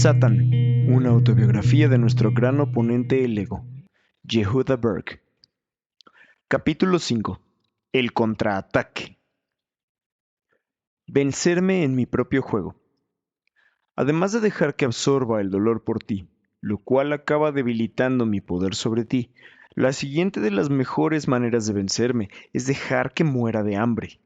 Satan, una autobiografía de nuestro gran oponente el ego, Yehuda Berg. Capítulo 5. El contraataque. Vencerme en mi propio juego. Además de dejar que absorba el dolor por ti, lo cual acaba debilitando mi poder sobre ti, la siguiente de las mejores maneras de vencerme es dejar que muera de hambre.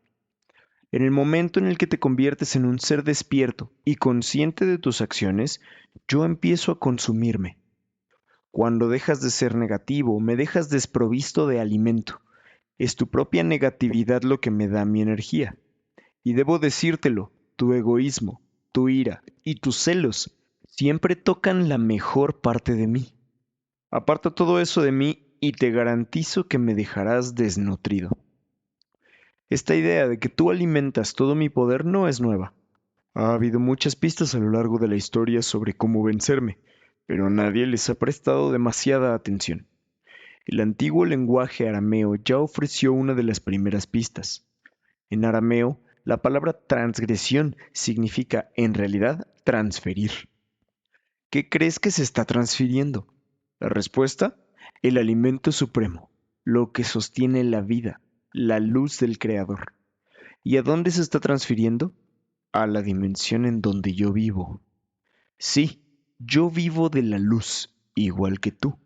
En el momento en el que te conviertes en un ser despierto y consciente de tus acciones, yo empiezo a consumirme. Cuando dejas de ser negativo, me dejas desprovisto de alimento. Es tu propia negatividad lo que me da mi energía. Y debo decírtelo, tu egoísmo, tu ira y tus celos siempre tocan la mejor parte de mí. Aparta todo eso de mí y te garantizo que me dejarás desnutrido. Esta idea de que tú alimentas todo mi poder no es nueva. Ha habido muchas pistas a lo largo de la historia sobre cómo vencerme, pero nadie les ha prestado demasiada atención. El antiguo lenguaje arameo ya ofreció una de las primeras pistas. En arameo, la palabra transgresión significa, en realidad, transferir. ¿Qué crees que se está transfiriendo? La respuesta, el alimento supremo, lo que sostiene la vida, la luz del Creador. ¿Y a dónde se está transfiriendo? A la dimensión en donde yo vivo. Sí, yo vivo de la luz, igual que tú.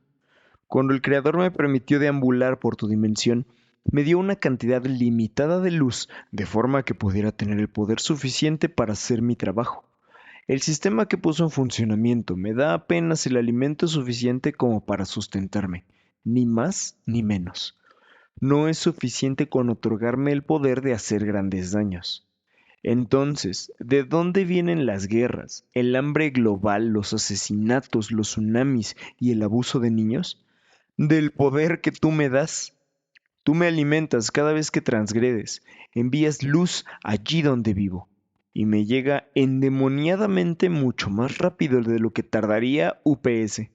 Cuando el Creador me permitió deambular por tu dimensión, me dio una cantidad limitada de luz, de forma que pudiera tener el poder suficiente para hacer mi trabajo. El sistema que puso en funcionamiento me da apenas el alimento suficiente como para sustentarme, ni más ni menos. No es suficiente con otorgarme el poder de hacer grandes daños. Entonces, ¿de dónde vienen las guerras, el hambre global, los asesinatos, los tsunamis y el abuso de niños? Del poder que tú me das. Tú me alimentas cada vez que transgredes, envías luz allí donde vivo, y me llega endemoniadamente mucho más rápido de lo que tardaría UPS.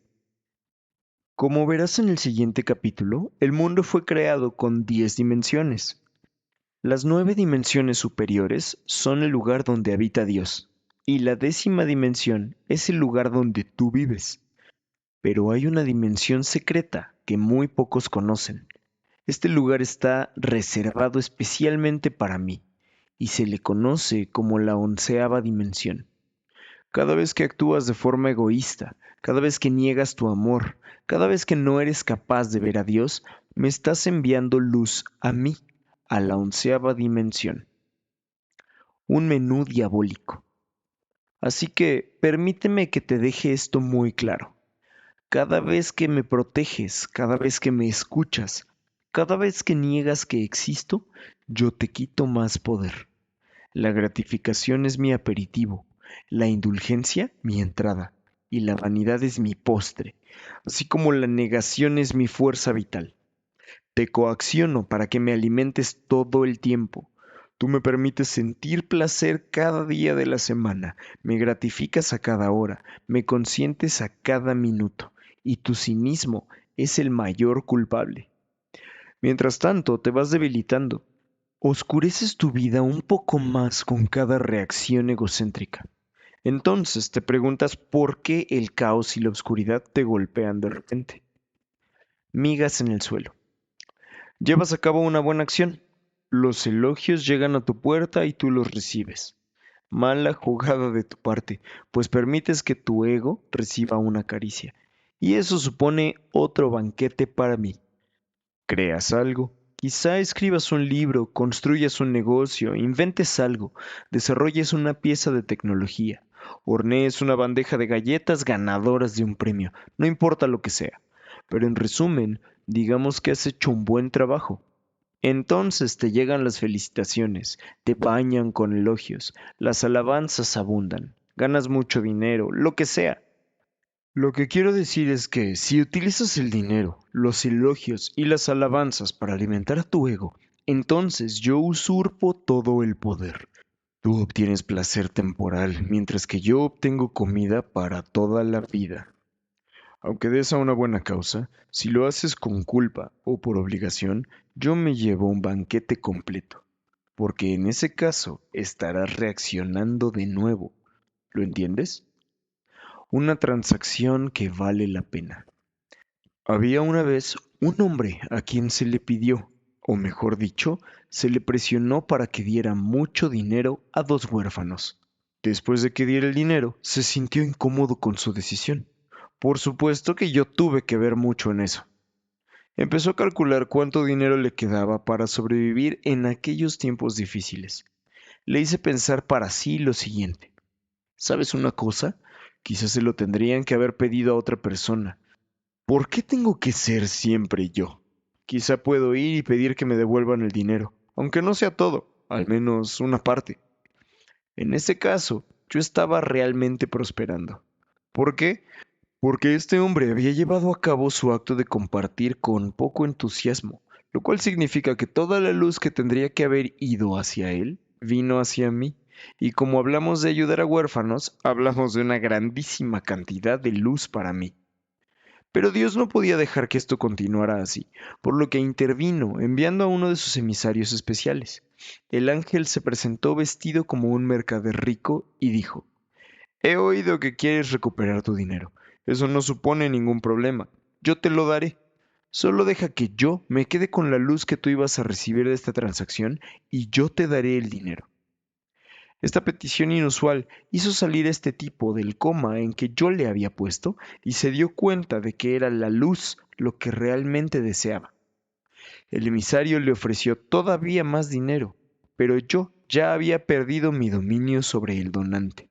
Como verás en el siguiente capítulo, el mundo fue creado con 10 dimensiones. Las 9 dimensiones superiores son el lugar donde habita Dios, y la 10ª dimensión es el lugar donde tú vives. Pero hay una dimensión secreta que muy pocos conocen. Este lugar está reservado especialmente para mí, y se le conoce como la 11ª dimensión. Cada vez que actúas de forma egoísta, cada vez que niegas tu amor, cada vez que no eres capaz de ver a Dios, me estás enviando luz a mí, a la 11ª dimensión. Un menú diabólico. Así que permíteme que te deje esto muy claro. Cada vez que me proteges, cada vez que me escuchas, cada vez que niegas que existo, yo te quito más poder. La gratificación es mi aperitivo, la indulgencia mi entrada y la vanidad es mi postre, así como la negación es mi fuerza vital. Te coacciono para que me alimentes todo el tiempo. Tú me permites sentir placer cada día de la semana, me gratificas a cada hora, me consientes a cada minuto, y tu cinismo es el mayor culpable. Mientras tanto, te vas debilitando. Oscureces tu vida un poco más con cada reacción egocéntrica. Entonces te preguntas por qué el caos y la oscuridad te golpean de repente. Migas en el suelo. Llevas a cabo una buena acción. Los elogios llegan a tu puerta y tú los recibes. Mala jugada de tu parte, pues permites que tu ego reciba una caricia. Y eso supone otro banquete para mí. Creas algo. Quizá escribas un libro, construyas un negocio, inventes algo, desarrolles una pieza de tecnología, hornees una bandeja de galletas ganadoras de un premio, no importa lo que sea. Pero en resumen, digamos que has hecho un buen trabajo. Entonces te llegan las felicitaciones, te bañan con elogios, las alabanzas abundan, ganas mucho dinero, lo que sea. Lo que quiero decir es que si utilizas el dinero, los elogios y las alabanzas para alimentar a tu ego, entonces yo usurpo todo el poder. Tú obtienes placer temporal, mientras que yo obtengo comida para toda la vida. Aunque des a una buena causa, si lo haces con culpa o por obligación, yo me llevo un banquete completo, porque en ese caso estarás reaccionando de nuevo. ¿Lo entiendes? Una transacción que vale la pena. Había una vez un hombre a quien se le pidió, o mejor dicho, se le presionó para que diera mucho dinero a dos huérfanos. Después de que diera el dinero, se sintió incómodo con su decisión. Por supuesto que yo tuve que ver mucho en eso. Empezó a calcular cuánto dinero le quedaba para sobrevivir en aquellos tiempos difíciles. Le hice pensar para sí lo siguiente. ¿Sabes una cosa? Quizás se lo tendrían que haber pedido a otra persona. ¿Por qué tengo que ser siempre yo? Quizá puedo ir y pedir que me devuelvan el dinero, aunque no sea todo, al menos una parte. En este caso, yo estaba realmente prosperando. ¿Por qué? Porque este hombre había llevado a cabo su acto de compartir con poco entusiasmo, lo cual significa que toda la luz que tendría que haber ido hacia él vino hacia mí. Y como hablamos de ayudar a huérfanos, hablamos de una grandísima cantidad de luz para mí. Pero Dios no podía dejar que esto continuara así, por lo que intervino enviando a uno de sus emisarios especiales. El ángel se presentó vestido como un mercader rico y dijo: He oído que quieres recuperar tu dinero. Eso no supone ningún problema. Yo te lo daré. Solo deja que yo me quede con la luz que tú ibas a recibir de esta transacción y yo te daré el dinero. Esta petición inusual hizo salir a este tipo del coma en que yo le había puesto y se dio cuenta de que era la luz lo que realmente deseaba. El emisario le ofreció todavía más dinero, pero yo ya había perdido mi dominio sobre el donante.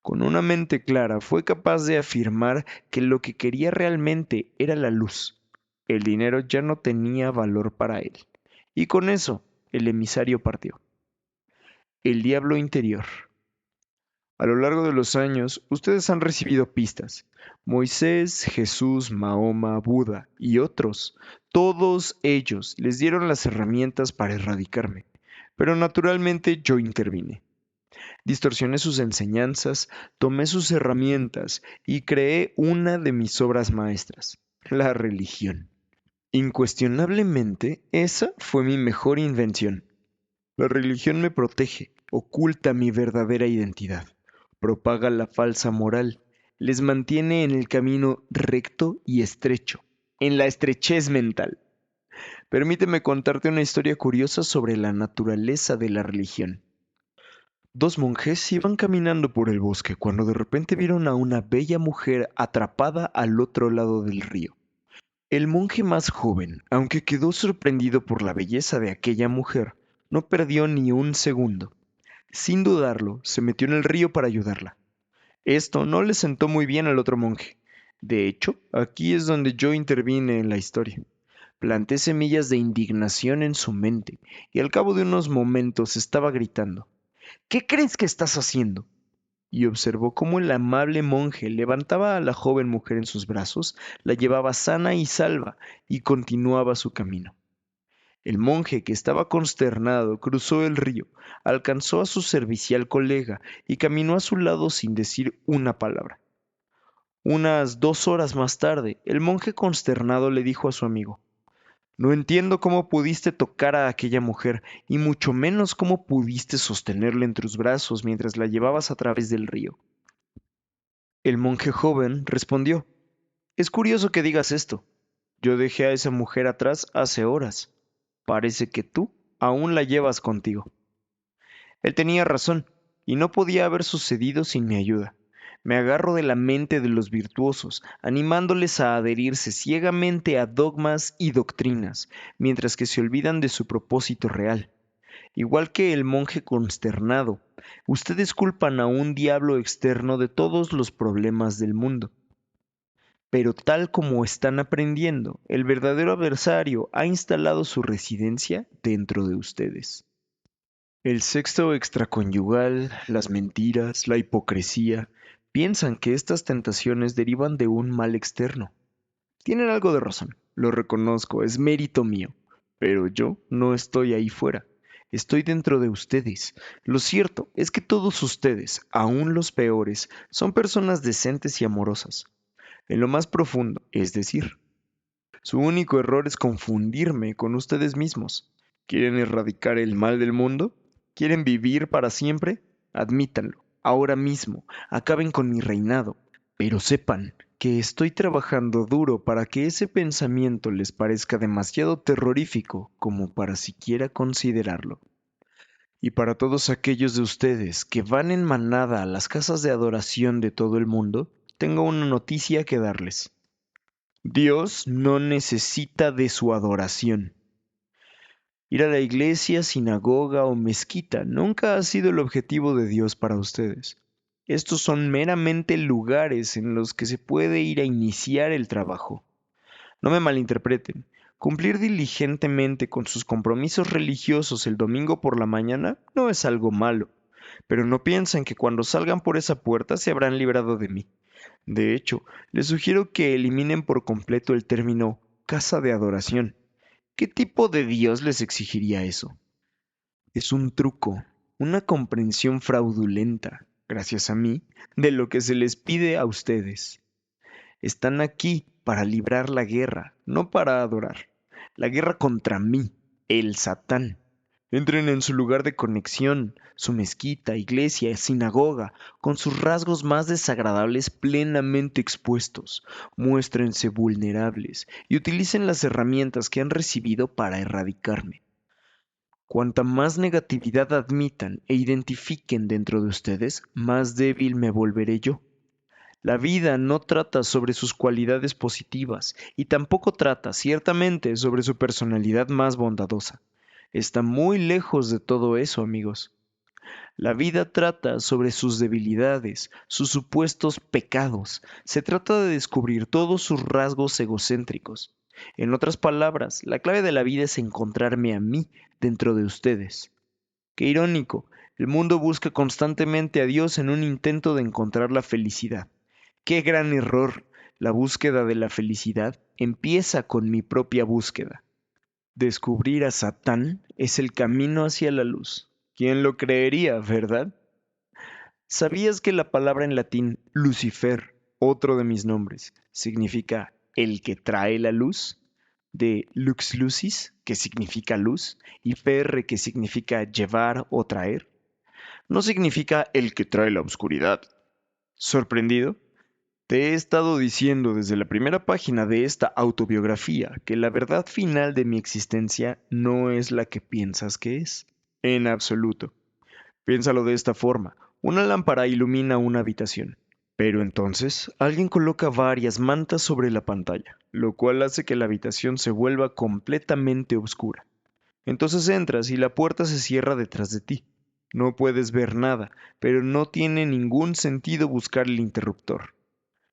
Con una mente clara fue capaz de afirmar que lo que quería realmente era la luz. El dinero ya no tenía valor para él. Y con eso, el emisario partió. El diablo interior. A lo largo de los años, ustedes han recibido pistas. Moisés, Jesús, Mahoma, Buda y otros, todos ellos les dieron las herramientas para erradicarme. Pero naturalmente yo intervine. Distorsioné sus enseñanzas, tomé sus herramientas y creé una de mis obras maestras, la religión. Incuestionablemente, esa fue mi mejor invención. La religión me protege, oculta mi verdadera identidad, propaga la falsa moral, les mantiene en el camino recto y estrecho, en la estrechez mental. Permíteme contarte una historia curiosa sobre la naturaleza de la religión. Dos monjes iban caminando por el bosque cuando de repente vieron a una bella mujer atrapada al otro lado del río. El monje más joven, aunque quedó sorprendido por la belleza de aquella mujer, no perdió ni un segundo. Sin dudarlo, se metió en el río para ayudarla. Esto no le sentó muy bien al otro monje. De hecho, aquí es donde yo intervine en la historia. Planté semillas de indignación en su mente, y al cabo de unos momentos estaba gritando: ¿Qué crees que estás haciendo? Y observó cómo el amable monje levantaba a la joven mujer en sus brazos, la llevaba sana y salva y continuaba su camino. El monje, que estaba consternado, cruzó el río, alcanzó a su servicial colega y caminó a su lado sin decir una palabra. Unas 2 horas más tarde, el monje consternado le dijo a su amigo: No entiendo cómo pudiste tocar a aquella mujer, y mucho menos cómo pudiste sostenerla en tus brazos mientras la llevabas a través del río. El monje joven respondió: Es curioso que digas esto. Yo dejé a esa mujer atrás hace horas. Parece que tú aún la llevas contigo. Él tenía razón, y no podía haber sucedido sin mi ayuda. Me agarro de la mente de los virtuosos, animándoles a adherirse ciegamente a dogmas y doctrinas, mientras que se olvidan de su propósito real. Igual que el monje consternado, ustedes culpan a un diablo externo de todos los problemas del mundo. Pero tal como están aprendiendo, el verdadero adversario ha instalado su residencia dentro de ustedes. El sexo extraconyugal, las mentiras, la hipocresía, piensan que estas tentaciones derivan de un mal externo. Tienen algo de razón, lo reconozco, es mérito mío, pero yo no estoy ahí fuera, estoy dentro de ustedes. Lo cierto es que todos ustedes, aun los peores, son personas decentes y amorosas, en lo más profundo, es decir. Su único error es confundirme con ustedes mismos. ¿Quieren erradicar el mal del mundo? ¿Quieren vivir para siempre? Admítanlo, ahora mismo, acaben con mi reinado. Pero sepan que estoy trabajando duro para que ese pensamiento les parezca demasiado terrorífico como para siquiera considerarlo. Y para todos aquellos de ustedes que van en manada a las casas de adoración de todo el mundo, tengo una noticia que darles. Dios no necesita de su adoración. Ir a la iglesia, sinagoga o mezquita nunca ha sido el objetivo de Dios para ustedes. Estos son meramente lugares en los que se puede ir a iniciar el trabajo. No me malinterpreten. Cumplir diligentemente con sus compromisos religiosos el domingo por la mañana no es algo malo, pero no piensen que cuando salgan por esa puerta se habrán librado de mí. De hecho, les sugiero que eliminen por completo el término casa de adoración. ¿Qué tipo de Dios les exigiría eso? Es un truco, una comprensión fraudulenta, gracias a mí, de lo que se les pide a ustedes. Están aquí para librar la guerra, no para adorar. La guerra contra mí, el Satán. Entren en su lugar de conexión, su mezquita, iglesia, sinagoga, con sus rasgos más desagradables plenamente expuestos. Muéstrense vulnerables y utilicen las herramientas que han recibido para erradicarme. Cuanta más negatividad admitan e identifiquen dentro de ustedes, más débil me volveré yo. La vida no trata sobre sus cualidades positivas y tampoco trata, ciertamente, sobre su personalidad más bondadosa. Está muy lejos de todo eso, amigos. La vida trata sobre sus debilidades, sus supuestos pecados. Se trata de descubrir todos sus rasgos egocéntricos. En otras palabras, la clave de la vida es encontrarme a mí dentro de ustedes. Qué irónico, el mundo busca constantemente a Dios en un intento de encontrar la felicidad. Qué gran error. La búsqueda de la felicidad empieza con mi propia búsqueda. Descubrir a Satán es el camino hacia la luz. ¿Quién lo creería, verdad? ¿Sabías que la palabra en latín Lucifer, otro de mis nombres, significa el que trae la luz? De lux lucis, que significa luz, y ferre, que significa llevar o traer. No significa el que trae la oscuridad. ¿Sorprendido? Te he estado diciendo desde la primera página de esta autobiografía que la verdad final de mi existencia no es la que piensas que es. En absoluto. Piénsalo de esta forma. Una lámpara ilumina una habitación. Pero entonces alguien coloca varias mantas sobre la pantalla, lo cual hace que la habitación se vuelva completamente oscura. Entonces entras y la puerta se cierra detrás de ti. No puedes ver nada, pero no tiene ningún sentido buscar el interruptor.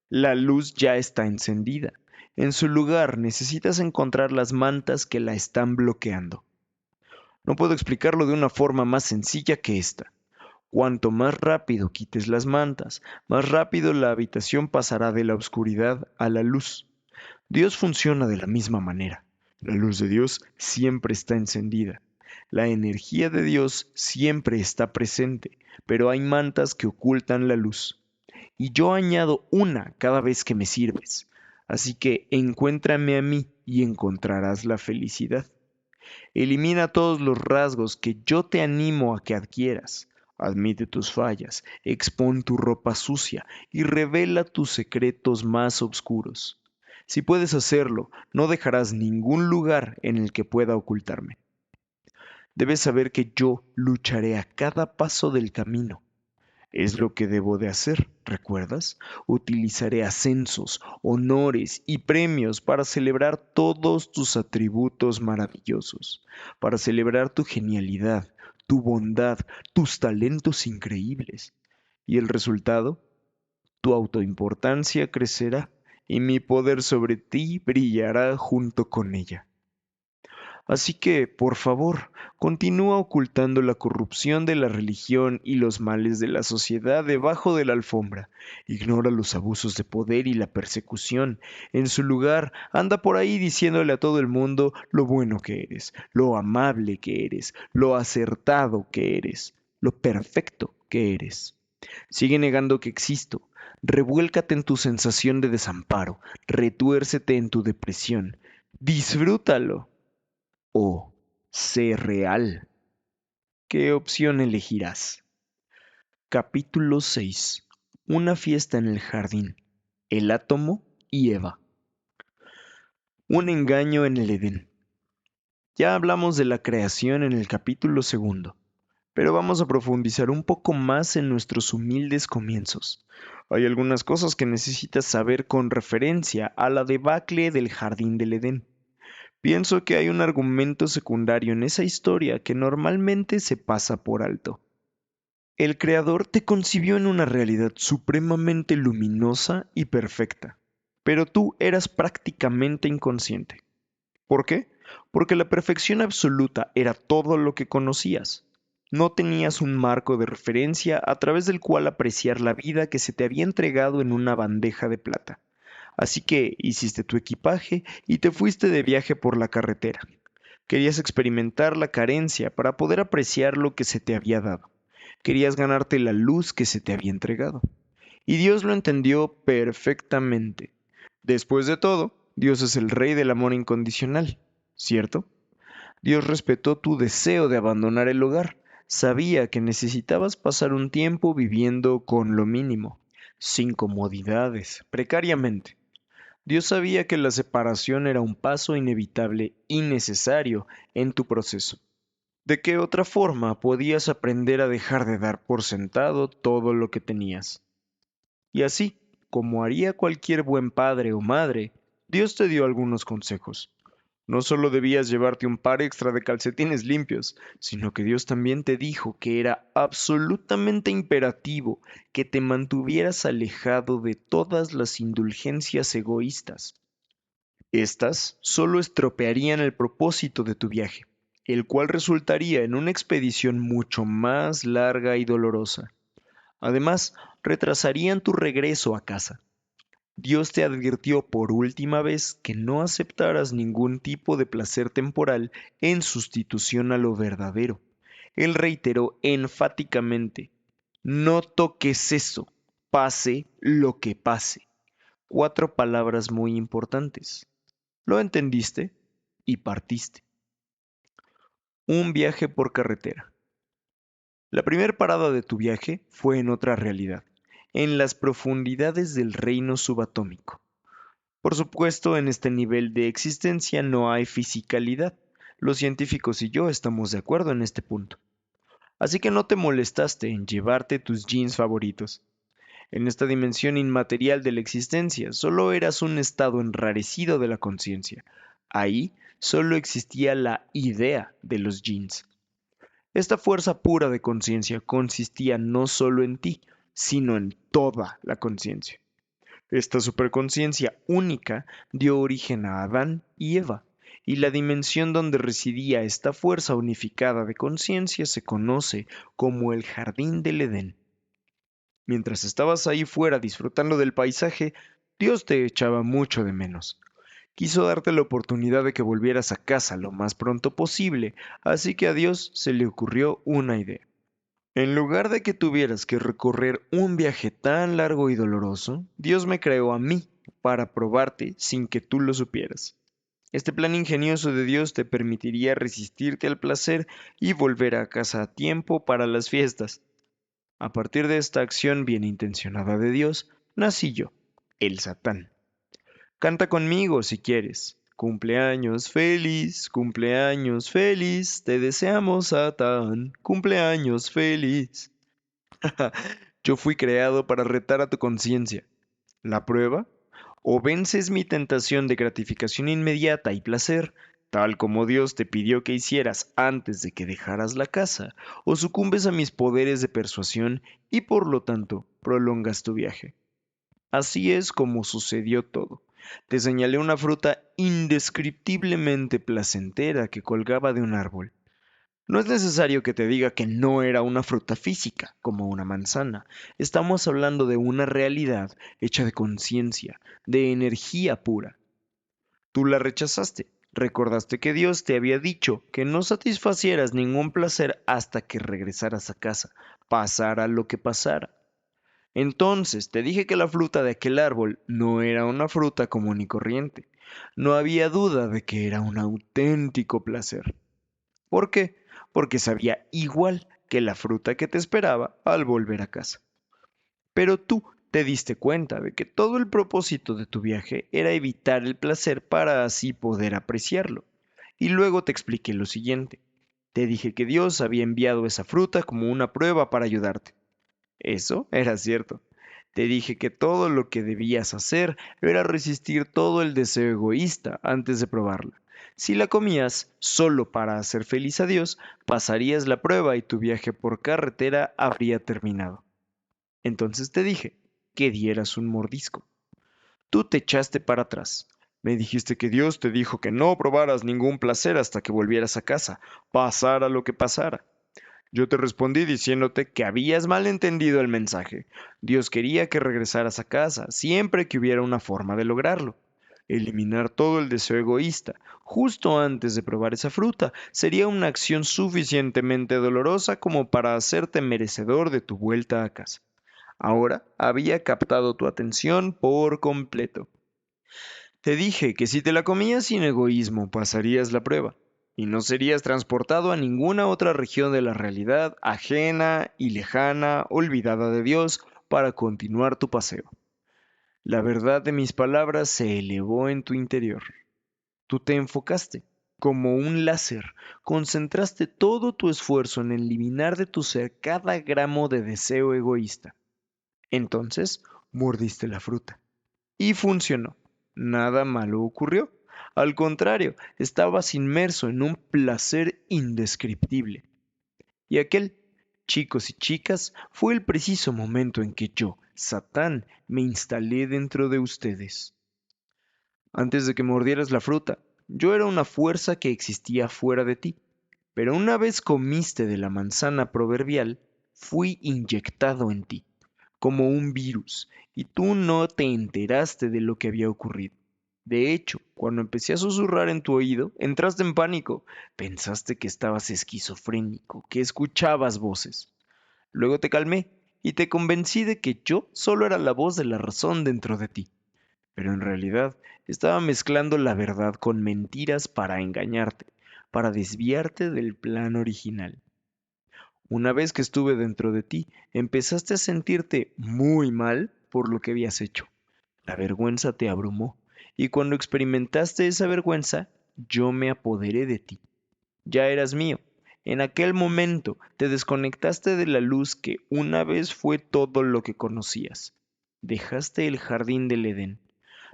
La luz ya está encendida. En su lugar necesitas encontrar las mantas que la están bloqueando. No puedo explicarlo de una forma más sencilla que esta. Cuanto más rápido quites las mantas, más rápido la habitación pasará de la oscuridad a la luz. Dios funciona de la misma manera. La luz de Dios siempre está encendida. La energía de Dios siempre está presente, pero hay mantas que ocultan la luz. Y yo añado una cada vez que me sirves. Así que encuéntrame a mí y encontrarás la felicidad. Elimina todos los rasgos que yo te animo a que adquieras. Admite tus fallas, expón tu ropa sucia y revela tus secretos más oscuros. Si puedes hacerlo, no dejarás ningún lugar en el que pueda ocultarme. Debes saber que yo lucharé a cada paso del camino. Es lo que debo de hacer, ¿recuerdas? Utilizaré ascensos, honores y premios para celebrar todos tus atributos maravillosos, para celebrar tu genialidad, tu bondad, tus talentos increíbles. ¿Y el resultado? Tu autoimportancia crecerá y mi poder sobre ti brillará junto con ella. Así que, por favor, continúa ocultando la corrupción de la religión y los males de la sociedad debajo de la alfombra. Ignora los abusos de poder y la persecución. En su lugar, anda por ahí diciéndole a todo el mundo lo bueno que eres, lo amable que eres, lo acertado que eres, lo perfecto que eres. Sigue negando que existo. Revuélcate en tu sensación de desamparo. Retuércete en tu depresión. Disfrútalo o sé real. ¿Qué opción elegirás? Capítulo 6. Una fiesta en el jardín. el átomo y Eva. Un engaño en el Edén. Ya hablamos de la creación en el capítulo 2, pero vamos a profundizar un poco más en nuestros humildes comienzos. Hay algunas cosas que necesitas saber con referencia a la debacle del jardín del Edén. Pienso que hay un argumento secundario en esa historia que normalmente se pasa por alto. El Creador te concibió en una realidad supremamente luminosa y perfecta, pero tú eras prácticamente inconsciente. ¿Por qué? Porque la perfección absoluta era todo lo que conocías. No tenías un marco de referencia a través del cual apreciar la vida que se te había entregado en una bandeja de plata. Así que hiciste tu equipaje y te fuiste de viaje por la carretera. Querías experimentar la carencia para poder apreciar lo que se te había dado. Querías ganarte la luz que se te había entregado. Y Dios lo entendió perfectamente. Después de todo, Dios es el rey del amor incondicional, ¿cierto? Dios respetó tu deseo de abandonar el hogar. Sabía que necesitabas pasar un tiempo viviendo con lo mínimo, sin comodidades, precariamente. Dios sabía que la separación era un paso inevitable y necesario en tu proceso. ¿De qué otra forma podías aprender a dejar de dar por sentado todo lo que tenías? Y así, como haría cualquier buen padre o madre, Dios te dio algunos consejos. No solo debías llevarte un par extra de calcetines limpios, sino que Dios también te dijo que era absolutamente imperativo que te mantuvieras alejado de todas las indulgencias egoístas. Estas solo estropearían el propósito de tu viaje, el cual resultaría en una expedición mucho más larga y dolorosa. Además, retrasarían tu regreso a casa. Dios te advirtió por última vez que no aceptaras ningún tipo de placer temporal en sustitución a lo verdadero. Él reiteró enfáticamente, no toques eso, pase lo que pase. 4 palabras muy importantes. ¿Lo entendiste? Y partiste. Un viaje por carretera. La primera parada de tu viaje fue en otra realidad, en las profundidades del reino subatómico. Por supuesto, en este nivel de existencia no hay fisicalidad. Los científicos y yo estamos de acuerdo en este punto. Así que no te molestaste en llevarte tus jeans favoritos. En esta dimensión inmaterial de la existencia, solo eras un estado enrarecido de la conciencia. Ahí solo existía la idea de los jeans. Esta fuerza pura de conciencia consistía no solo en ti, sino en toda la conciencia. Esta superconciencia única dio origen a Adán y Eva, y la dimensión donde residía esta fuerza unificada de conciencia se conoce como el Jardín del Edén. Mientras estabas ahí fuera disfrutando del paisaje, Dios te echaba mucho de menos. Quiso darte la oportunidad de que volvieras a casa lo más pronto posible, así que a Dios se le ocurrió una idea. En lugar de que tuvieras que recorrer un viaje tan largo y doloroso, Dios me creó a mí para probarte sin que tú lo supieras. Este plan ingenioso de Dios te permitiría resistirte al placer y volver a casa a tiempo para las fiestas. A partir de esta acción bien intencionada de Dios, nací yo, el Satán. Canta conmigo si quieres. Cumpleaños feliz, te deseamos, Satán. Cumpleaños feliz. Yo fui creado para retar a tu conciencia. ¿La prueba? O vences mi tentación de gratificación inmediata y placer, tal como Dios te pidió que hicieras antes de que dejaras la casa, o sucumbes a mis poderes de persuasión y por lo tanto prolongas tu viaje. Así es como sucedió todo. Te señalé una fruta indescriptiblemente placentera que colgaba de un árbol. No es necesario que te diga que no era una fruta física, como una manzana. Estamos hablando de una realidad hecha de conciencia, de energía pura. Tú la rechazaste. Recordaste que Dios te había dicho que no satisfacieras ningún placer hasta que regresaras a casa, pasara lo que pasara. Entonces te dije que la fruta de aquel árbol no era una fruta común y corriente. No había duda de que era un auténtico placer. ¿Por qué? Porque sabía igual que la fruta que te esperaba al volver a casa. Pero tú te diste cuenta de que todo el propósito de tu viaje era evitar el placer para así poder apreciarlo. Y luego te expliqué lo siguiente. Te dije que Dios había enviado esa fruta como una prueba para ayudarte. Eso era cierto. Te dije que todo lo que debías hacer era resistir todo el deseo egoísta antes de probarla. Si la comías solo para hacer feliz a Dios, pasarías la prueba y tu viaje por carretera habría terminado. Entonces te dije que dieras un mordisco. Tú te echaste para atrás. Me dijiste que Dios te dijo que no probaras ningún placer hasta que volvieras a casa, pasara lo que pasara. Yo te respondí diciéndote que habías malentendido el mensaje. Dios quería que regresaras a casa, siempre que hubiera una forma de lograrlo. Eliminar todo el deseo egoísta, justo antes de probar esa fruta, sería una acción suficientemente dolorosa como para hacerte merecedor de tu vuelta a casa. Ahora había captado tu atención por completo. Te dije que si te la comías sin egoísmo pasarías la prueba, y no serías transportado a ninguna otra región de la realidad ajena y lejana, olvidada de Dios, para continuar tu paseo. La verdad de mis palabras se elevó en tu interior. Tú te enfocaste, como un láser, concentraste todo tu esfuerzo en eliminar de tu ser cada gramo de deseo egoísta. Entonces, mordiste la fruta. Y funcionó. Nada malo ocurrió. Al contrario, estabas inmerso en un placer indescriptible. Y aquel, chicos y chicas, fue el preciso momento en que yo, Satán, me instalé dentro de ustedes. Antes de que mordieras la fruta, yo era una fuerza que existía fuera de ti. Pero una vez comiste de la manzana proverbial, fui inyectado en ti como un virus, y tú no te enteraste de lo que había ocurrido. De hecho, cuando empecé a susurrar en tu oído, entraste en pánico. Pensaste que estabas esquizofrénico, que escuchabas voces. Luego te calmé y te convencí de que yo solo era la voz de la razón dentro de ti. Pero en realidad estaba mezclando la verdad con mentiras para engañarte, para desviarte del plan original. Una vez que estuve dentro de ti, empezaste a sentirte muy mal por lo que habías hecho. La vergüenza te abrumó, y cuando experimentaste esa vergüenza, yo me apoderé de ti. Ya eras mío. En aquel momento te desconectaste de la luz que una vez fue todo lo que conocías. Dejaste el jardín del Edén.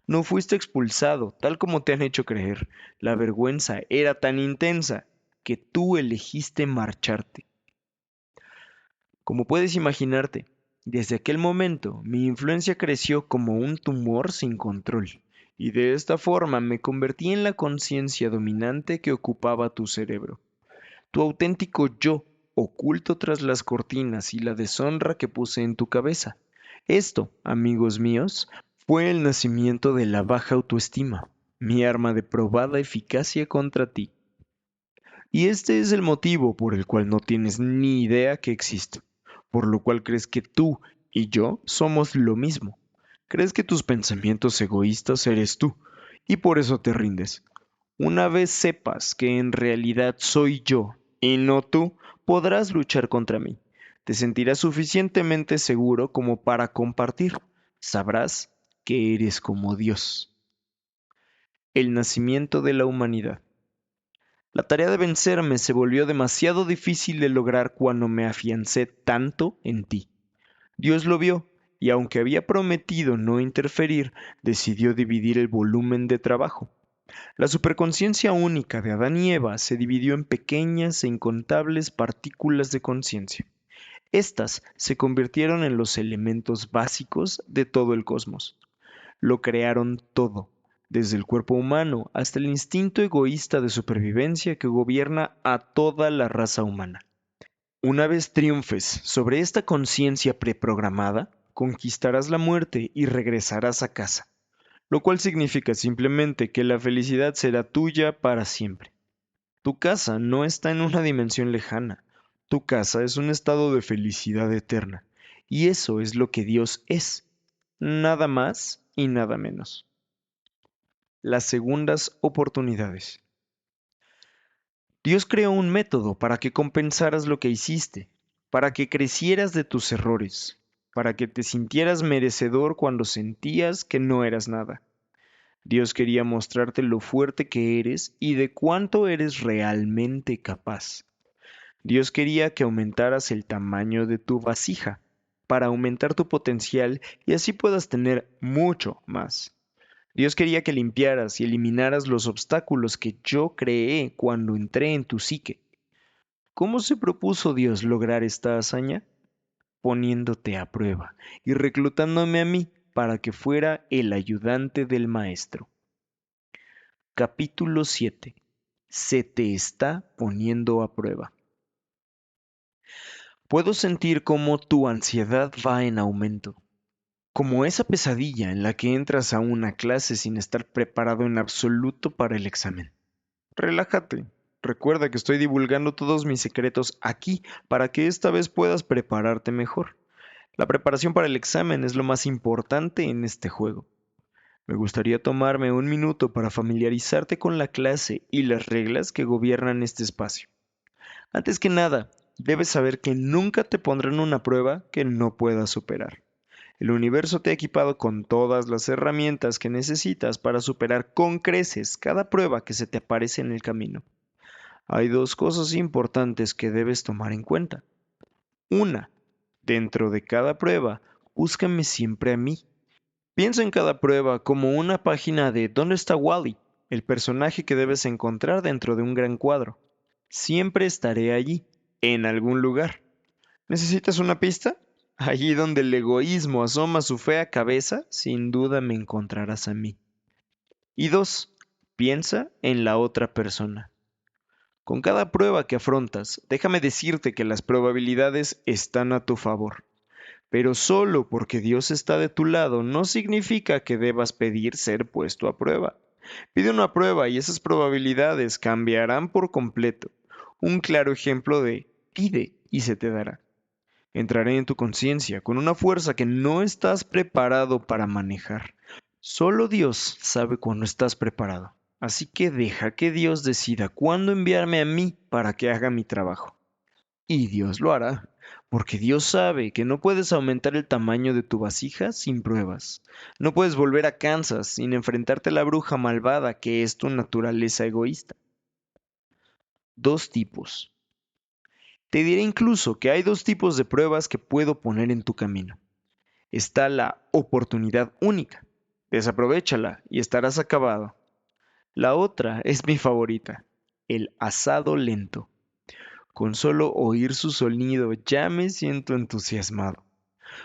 No fuiste expulsado, tal como te han hecho creer. La vergüenza era tan intensa que tú elegiste marcharte. Como puedes imaginarte, desde aquel momento mi influencia creció como un tumor sin control, y de esta forma me convertí en la conciencia dominante que ocupaba tu cerebro. Tu auténtico yo, oculto tras las cortinas y la deshonra que puse en tu cabeza. Esto, amigos míos, fue el nacimiento de la baja autoestima, mi arma de probada eficacia contra ti. Y este es el motivo por el cual no tienes ni idea que existo, por lo cual crees que tú y yo somos lo mismo. Crees que tus pensamientos egoístas eres tú, y por eso te rindes. Una vez sepas que en realidad soy yo y no tú, podrás luchar contra mí. Te sentirás suficientemente seguro como para compartir. Sabrás que eres como Dios. El nacimiento de la humanidad. La tarea de vencerme se volvió demasiado difícil de lograr cuando me afiancé tanto en ti. Dios lo vio, y aunque había prometido no interferir, decidió dividir el volumen de trabajo. La superconciencia única de Adán y Eva se dividió en pequeñas e incontables partículas de conciencia. Estas se convirtieron en los elementos básicos de todo el cosmos. Lo crearon todo, desde el cuerpo humano hasta el instinto egoísta de supervivencia que gobierna a toda la raza humana. Una vez triunfes sobre esta conciencia preprogramada, conquistarás la muerte y regresarás a casa, lo cual significa simplemente que la felicidad será tuya para siempre. Tu casa no está en una dimensión lejana, tu casa es un estado de felicidad eterna, y eso es lo que Dios es, nada más y nada menos. Las segundas oportunidades. Dios creó un método para que compensaras lo que hiciste, para que crecieras de tus errores. para que te sintieras merecedor cuando sentías que no eras nada. Dios quería mostrarte lo fuerte que eres y de cuánto eres realmente capaz. Dios quería que aumentaras el tamaño de tu vasija para aumentar tu potencial y así puedas tener mucho más. Dios quería que limpiaras y eliminaras los obstáculos que yo creé cuando entré en tu psique. ¿Cómo se propuso Dios lograr esta hazaña? Poniéndote a prueba y reclutándome a mí para que fuera el ayudante del maestro. Capítulo 7. Se te está poniendo a prueba. Puedo sentir cómo tu ansiedad va en aumento, como esa pesadilla en la que entras a una clase sin estar preparado en absoluto para el examen. Relájate. Recuerda que estoy divulgando todos mis secretos aquí para que esta vez puedas prepararte mejor. La preparación para el examen es lo más importante en este juego. Me gustaría tomarme un minuto para familiarizarte con la clase y las reglas que gobiernan este espacio. Antes que nada, debes saber que nunca te pondrán una prueba que no puedas superar. El universo te ha equipado con todas las herramientas que necesitas para superar con creces cada prueba que se te aparece en el camino. Hay dos cosas importantes que debes tomar en cuenta. Una, dentro de cada prueba, búscame siempre a mí. Piensa en cada prueba como una página de ¿Dónde está Wally?, el personaje que debes encontrar dentro de un gran cuadro. Siempre estaré allí, en algún lugar. ¿Necesitas una pista? Allí donde el egoísmo asoma su fea cabeza, sin duda me encontrarás a mí. Y dos, piensa en la otra persona. Con cada prueba que afrontas, déjame decirte que las probabilidades están a tu favor. Pero solo porque Dios está de tu lado no significa que debas pedir ser puesto a prueba. Pide una prueba y esas probabilidades cambiarán por completo. Un claro ejemplo de pide y se te dará. Entraré en tu conciencia con una fuerza que no estás preparado para manejar. Solo Dios sabe cuándo estás preparado. Así que deja que Dios decida cuándo enviarme a mí para que haga mi trabajo. Y Dios lo hará, porque Dios sabe que no puedes aumentar el tamaño de tu vasija sin pruebas. No puedes volver a Kansas sin enfrentarte a la bruja malvada que es tu naturaleza egoísta. Dos tipos. Te diré incluso que hay dos tipos de pruebas que puedo poner en tu camino. Está la oportunidad única. Desaprovéchala y estarás acabado. La otra es mi favorita, el asado lento. Con solo oír su sonido ya me siento entusiasmado.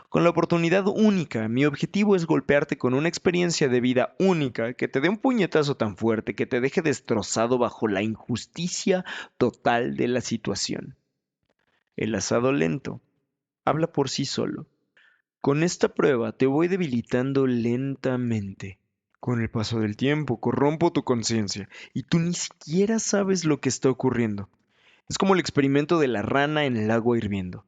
Con la oportunidad única, mi objetivo es golpearte con una experiencia de vida única que te dé un puñetazo tan fuerte que te deje destrozado bajo la injusticia total de la situación. El asado lento habla por sí solo. Con esta prueba te voy debilitando lentamente. Con el paso del tiempo corrompo tu conciencia y tú ni siquiera sabes lo que está ocurriendo. Es como el experimento de la rana en el agua hirviendo.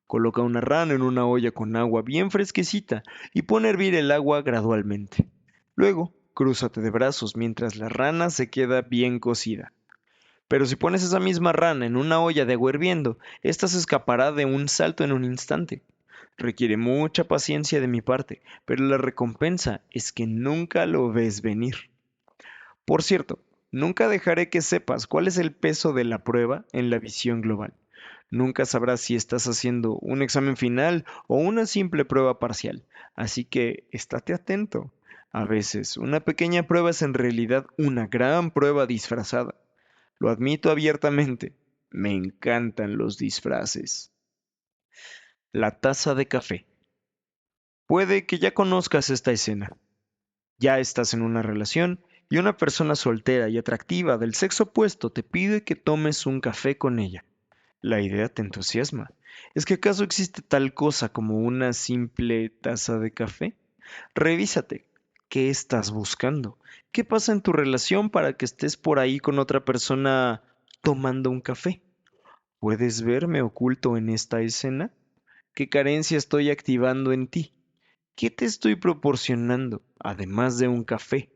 Coloca una rana en una olla con agua bien fresquecita y pone a hervir el agua gradualmente. Luego, crúzate de brazos mientras la rana se queda bien cocida. Pero si pones esa misma rana en una olla de agua hirviendo, ésta se escapará de un salto en un instante. Requiere mucha paciencia de mi parte, pero la recompensa es que nunca lo ves venir. Por cierto, nunca dejaré que sepas cuál es el peso de la prueba en la visión global. Nunca sabrás si estás haciendo un examen final o una simple prueba parcial, así que estate atento. A veces, una pequeña prueba es en realidad una gran prueba disfrazada. Lo admito abiertamente. Me encantan los disfraces. La taza de café. Puede que ya conozcas esta escena. Ya estás en una relación y una persona soltera y atractiva del sexo opuesto te pide que tomes un café con ella. La idea te entusiasma. ¿Es que acaso existe tal cosa como una simple taza de café? Revísate. ¿Qué estás buscando? ¿Qué pasa en tu relación para que estés por ahí con otra persona tomando un café? ¿Puedes verme oculto en esta escena? ¿Qué carencia estoy activando en ti? ¿Qué te estoy proporcionando, además de un café?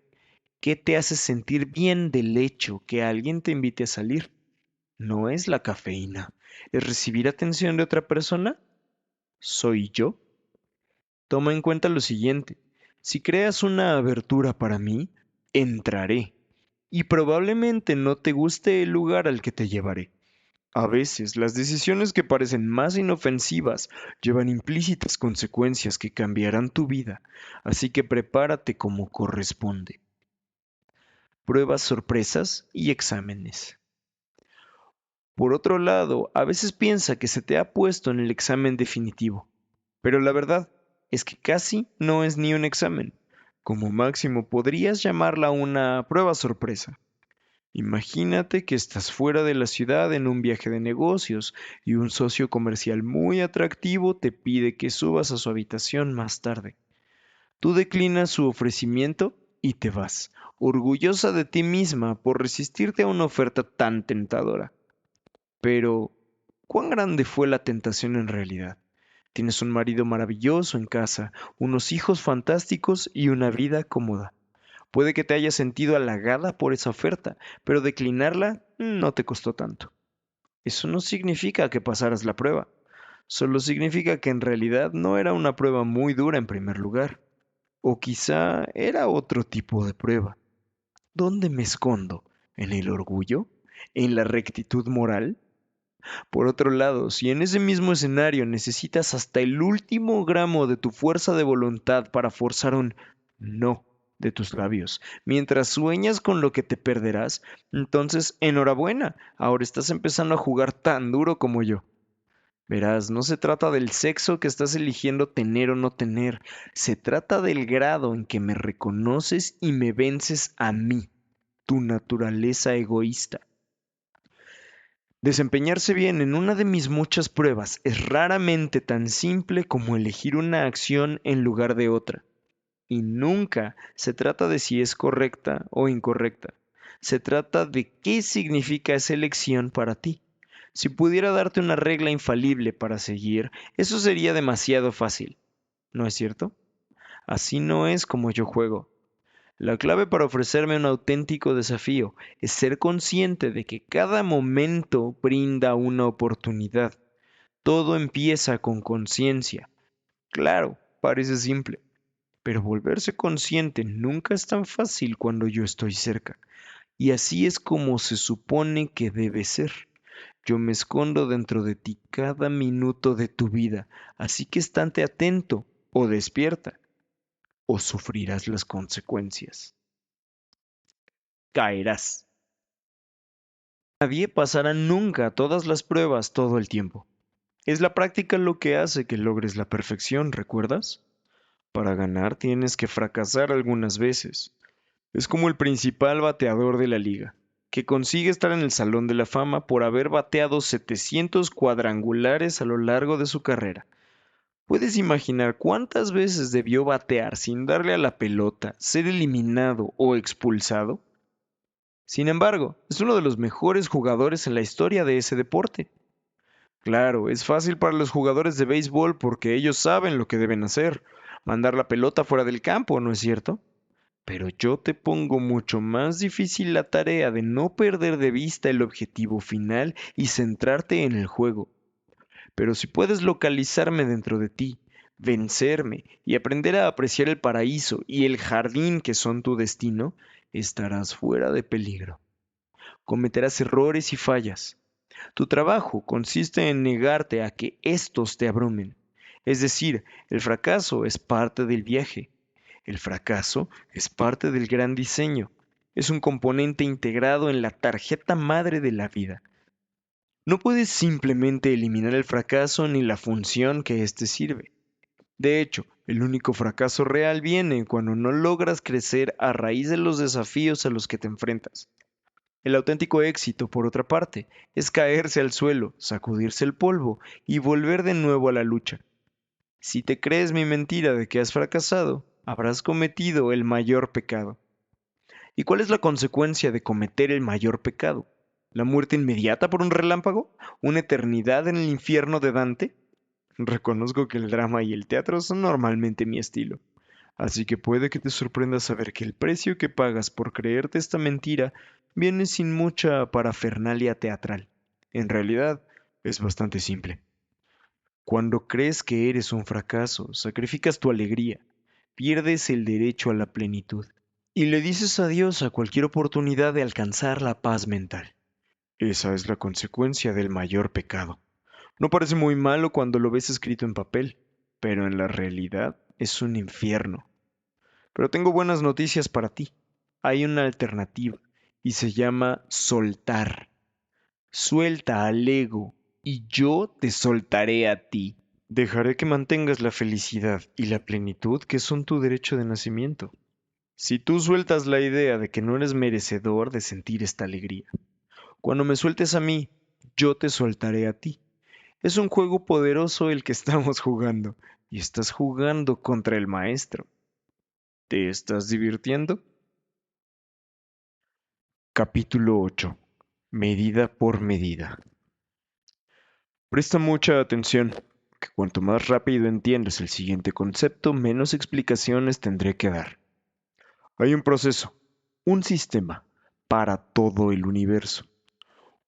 ¿Qué te hace sentir bien del hecho que alguien te invite a salir? No es la cafeína. ¿Es recibir atención de otra persona? ¿Soy yo? Toma en cuenta lo siguiente. Si creas una abertura para mí, entraré. Y probablemente no te guste el lugar al que te llevaré. A veces, las decisiones que parecen más inofensivas llevan implícitas consecuencias que cambiarán tu vida, así que prepárate como corresponde. Pruebas sorpresas y exámenes. Por otro lado, a veces piensa que se te ha puesto en el examen definitivo, pero la verdad es que casi no es ni un examen. Como máximo podrías llamarla una prueba sorpresa. Imagínate que estás fuera de la ciudad en un viaje de negocios y un socio comercial muy atractivo te pide que subas a su habitación más tarde. Tú declinas su ofrecimiento y te vas, orgullosa de ti misma por resistirte a una oferta tan tentadora. Pero, ¿cuán grande fue la tentación en realidad? Tienes un marido maravilloso en casa, unos hijos fantásticos y una vida cómoda. Puede que te hayas sentido halagada por esa oferta, pero declinarla no te costó tanto. Eso no significa que pasaras la prueba, solo significa que en realidad no era una prueba muy dura en primer lugar, o quizá era otro tipo de prueba. ¿Dónde me escondo? ¿En el orgullo? ¿En la rectitud moral? Por otro lado, si en ese mismo escenario necesitas hasta el último gramo de tu fuerza de voluntad para forzar un no de tus labios, mientras sueñas con lo que te perderás, entonces enhorabuena, ahora estás empezando a jugar tan duro como yo. Verás, no se trata del sexo que estás eligiendo tener o no tener, se trata del grado en que me reconoces y me vences a mí, tu naturaleza egoísta. Desempeñarse bien en una de mis muchas pruebas es raramente tan simple como elegir una acción en lugar de otra. Y nunca se trata de si es correcta o incorrecta. Se trata de qué significa esa elección para ti. Si pudiera darte una regla infalible para seguir, eso sería demasiado fácil. ¿No es cierto? Así no es como yo juego. La clave para ofrecerme un auténtico desafío es ser consciente de que cada momento brinda una oportunidad. Todo empieza con conciencia. Claro, parece simple, pero volverse consciente nunca es tan fácil cuando yo estoy cerca. Y así es como se supone que debe ser. Yo me escondo dentro de ti cada minuto de tu vida, así que estate atento o despierta, o sufrirás las consecuencias. Caerás. Nadie pasará nunca todas las pruebas todo el tiempo. Es la práctica lo que hace que logres la perfección, ¿recuerdas? Para ganar tienes que fracasar algunas veces. Es como el principal bateador de la liga, que consigue estar en el Salón de la Fama por haber bateado 700 cuadrangulares a lo largo de su carrera. ¿Puedes imaginar cuántas veces debió batear sin darle a la pelota, ser eliminado o expulsado? Sin embargo, es uno de los mejores jugadores en la historia de ese deporte. Claro, es fácil para los jugadores de béisbol porque ellos saben lo que deben hacer, mandar la pelota fuera del campo, ¿no es cierto? Pero yo te pongo mucho más difícil la tarea de no perder de vista el objetivo final y centrarte en el juego. Pero si puedes localizarme dentro de ti, vencerme y aprender a apreciar el paraíso y el jardín que son tu destino, estarás fuera de peligro. Cometerás errores y fallas. Tu trabajo consiste en negarte a que estos te abrumen. Es decir, el fracaso es parte del viaje. El fracaso es parte del gran diseño. Es un componente integrado en la tarjeta madre de la vida. No puedes simplemente eliminar el fracaso ni la función que éste sirve. De hecho, el único fracaso real viene cuando no logras crecer a raíz de los desafíos a los que te enfrentas. El auténtico éxito, por otra parte, es caerse al suelo, sacudirse el polvo y volver de nuevo a la lucha. Si te crees mi mentira de que has fracasado, habrás cometido el mayor pecado. ¿Y cuál es la consecuencia de cometer el mayor pecado? ¿La muerte inmediata por un relámpago? ¿Una eternidad en el infierno de Dante? Reconozco que el drama y el teatro son normalmente mi estilo. Así que puede que te sorprenda saber que el precio que pagas por creerte esta mentira viene sin mucha parafernalia teatral. En realidad, es bastante simple. Cuando crees que eres un fracaso, sacrificas tu alegría, pierdes el derecho a la plenitud y le dices adiós a cualquier oportunidad de alcanzar la paz mental. Esa es la consecuencia del mayor pecado. No parece muy malo cuando lo ves escrito en papel, pero en la realidad es un infierno. Pero tengo buenas noticias para ti. Hay una alternativa y se llama soltar. Suelta al ego y yo te soltaré a ti. Dejaré que mantengas la felicidad y la plenitud que son tu derecho de nacimiento. Si tú sueltas la idea de que no eres merecedor de sentir esta alegría, cuando me sueltes a mí, yo te soltaré a ti. Es un juego poderoso el que estamos jugando, y estás jugando contra el maestro. ¿Te estás divirtiendo? Capítulo 8. Medida por medida. Presta mucha atención, que cuanto más rápido entiendas el siguiente concepto, menos explicaciones tendré que dar. Hay un proceso, un sistema, para todo el universo.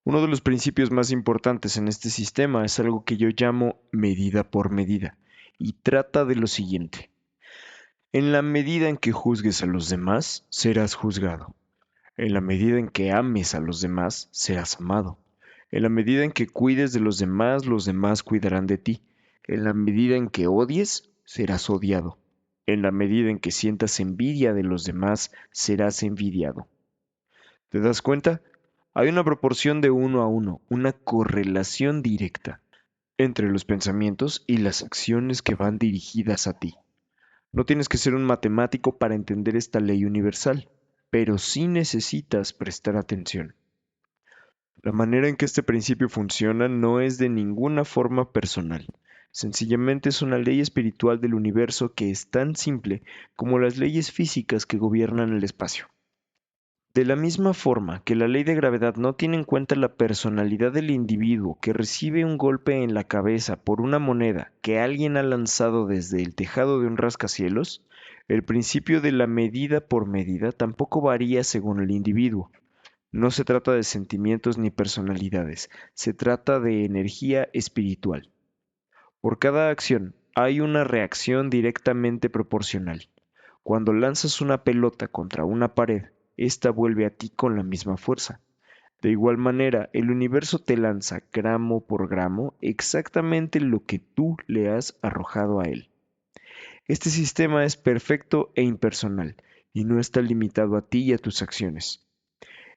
Uno de los principios más importantes en este sistema es algo que yo llamo medida por medida, y trata de lo siguiente. En la medida en que juzgues a los demás, serás juzgado. En la medida en que ames a los demás, serás amado. En la medida en que cuides de los demás cuidarán de ti. En la medida en que odies, serás odiado. En la medida en que sientas envidia de los demás, serás envidiado. ¿Te das cuenta? Hay una proporción de 1 a 1, una correlación directa entre los pensamientos y las acciones que van dirigidas a ti. No tienes que ser un matemático para entender esta ley universal, pero sí necesitas prestar atención. La manera en que este principio funciona no es de ninguna forma personal. Sencillamente es una ley espiritual del universo que es tan simple como las leyes físicas que gobiernan el espacio. De la misma forma que la ley de gravedad no tiene en cuenta la personalidad del individuo que recibe un golpe en la cabeza por una moneda que alguien ha lanzado desde el tejado de un rascacielos, el principio de la medida por medida tampoco varía según el individuo. No se trata de sentimientos ni personalidades, se trata de energía espiritual. Por cada acción hay una reacción directamente proporcional. Cuando lanzas una pelota contra una pared, ésta vuelve a ti con la misma fuerza. De igual manera, el universo te lanza gramo por gramo exactamente lo que tú le has arrojado a él. Este sistema es perfecto e impersonal, y no está limitado a ti y a tus acciones.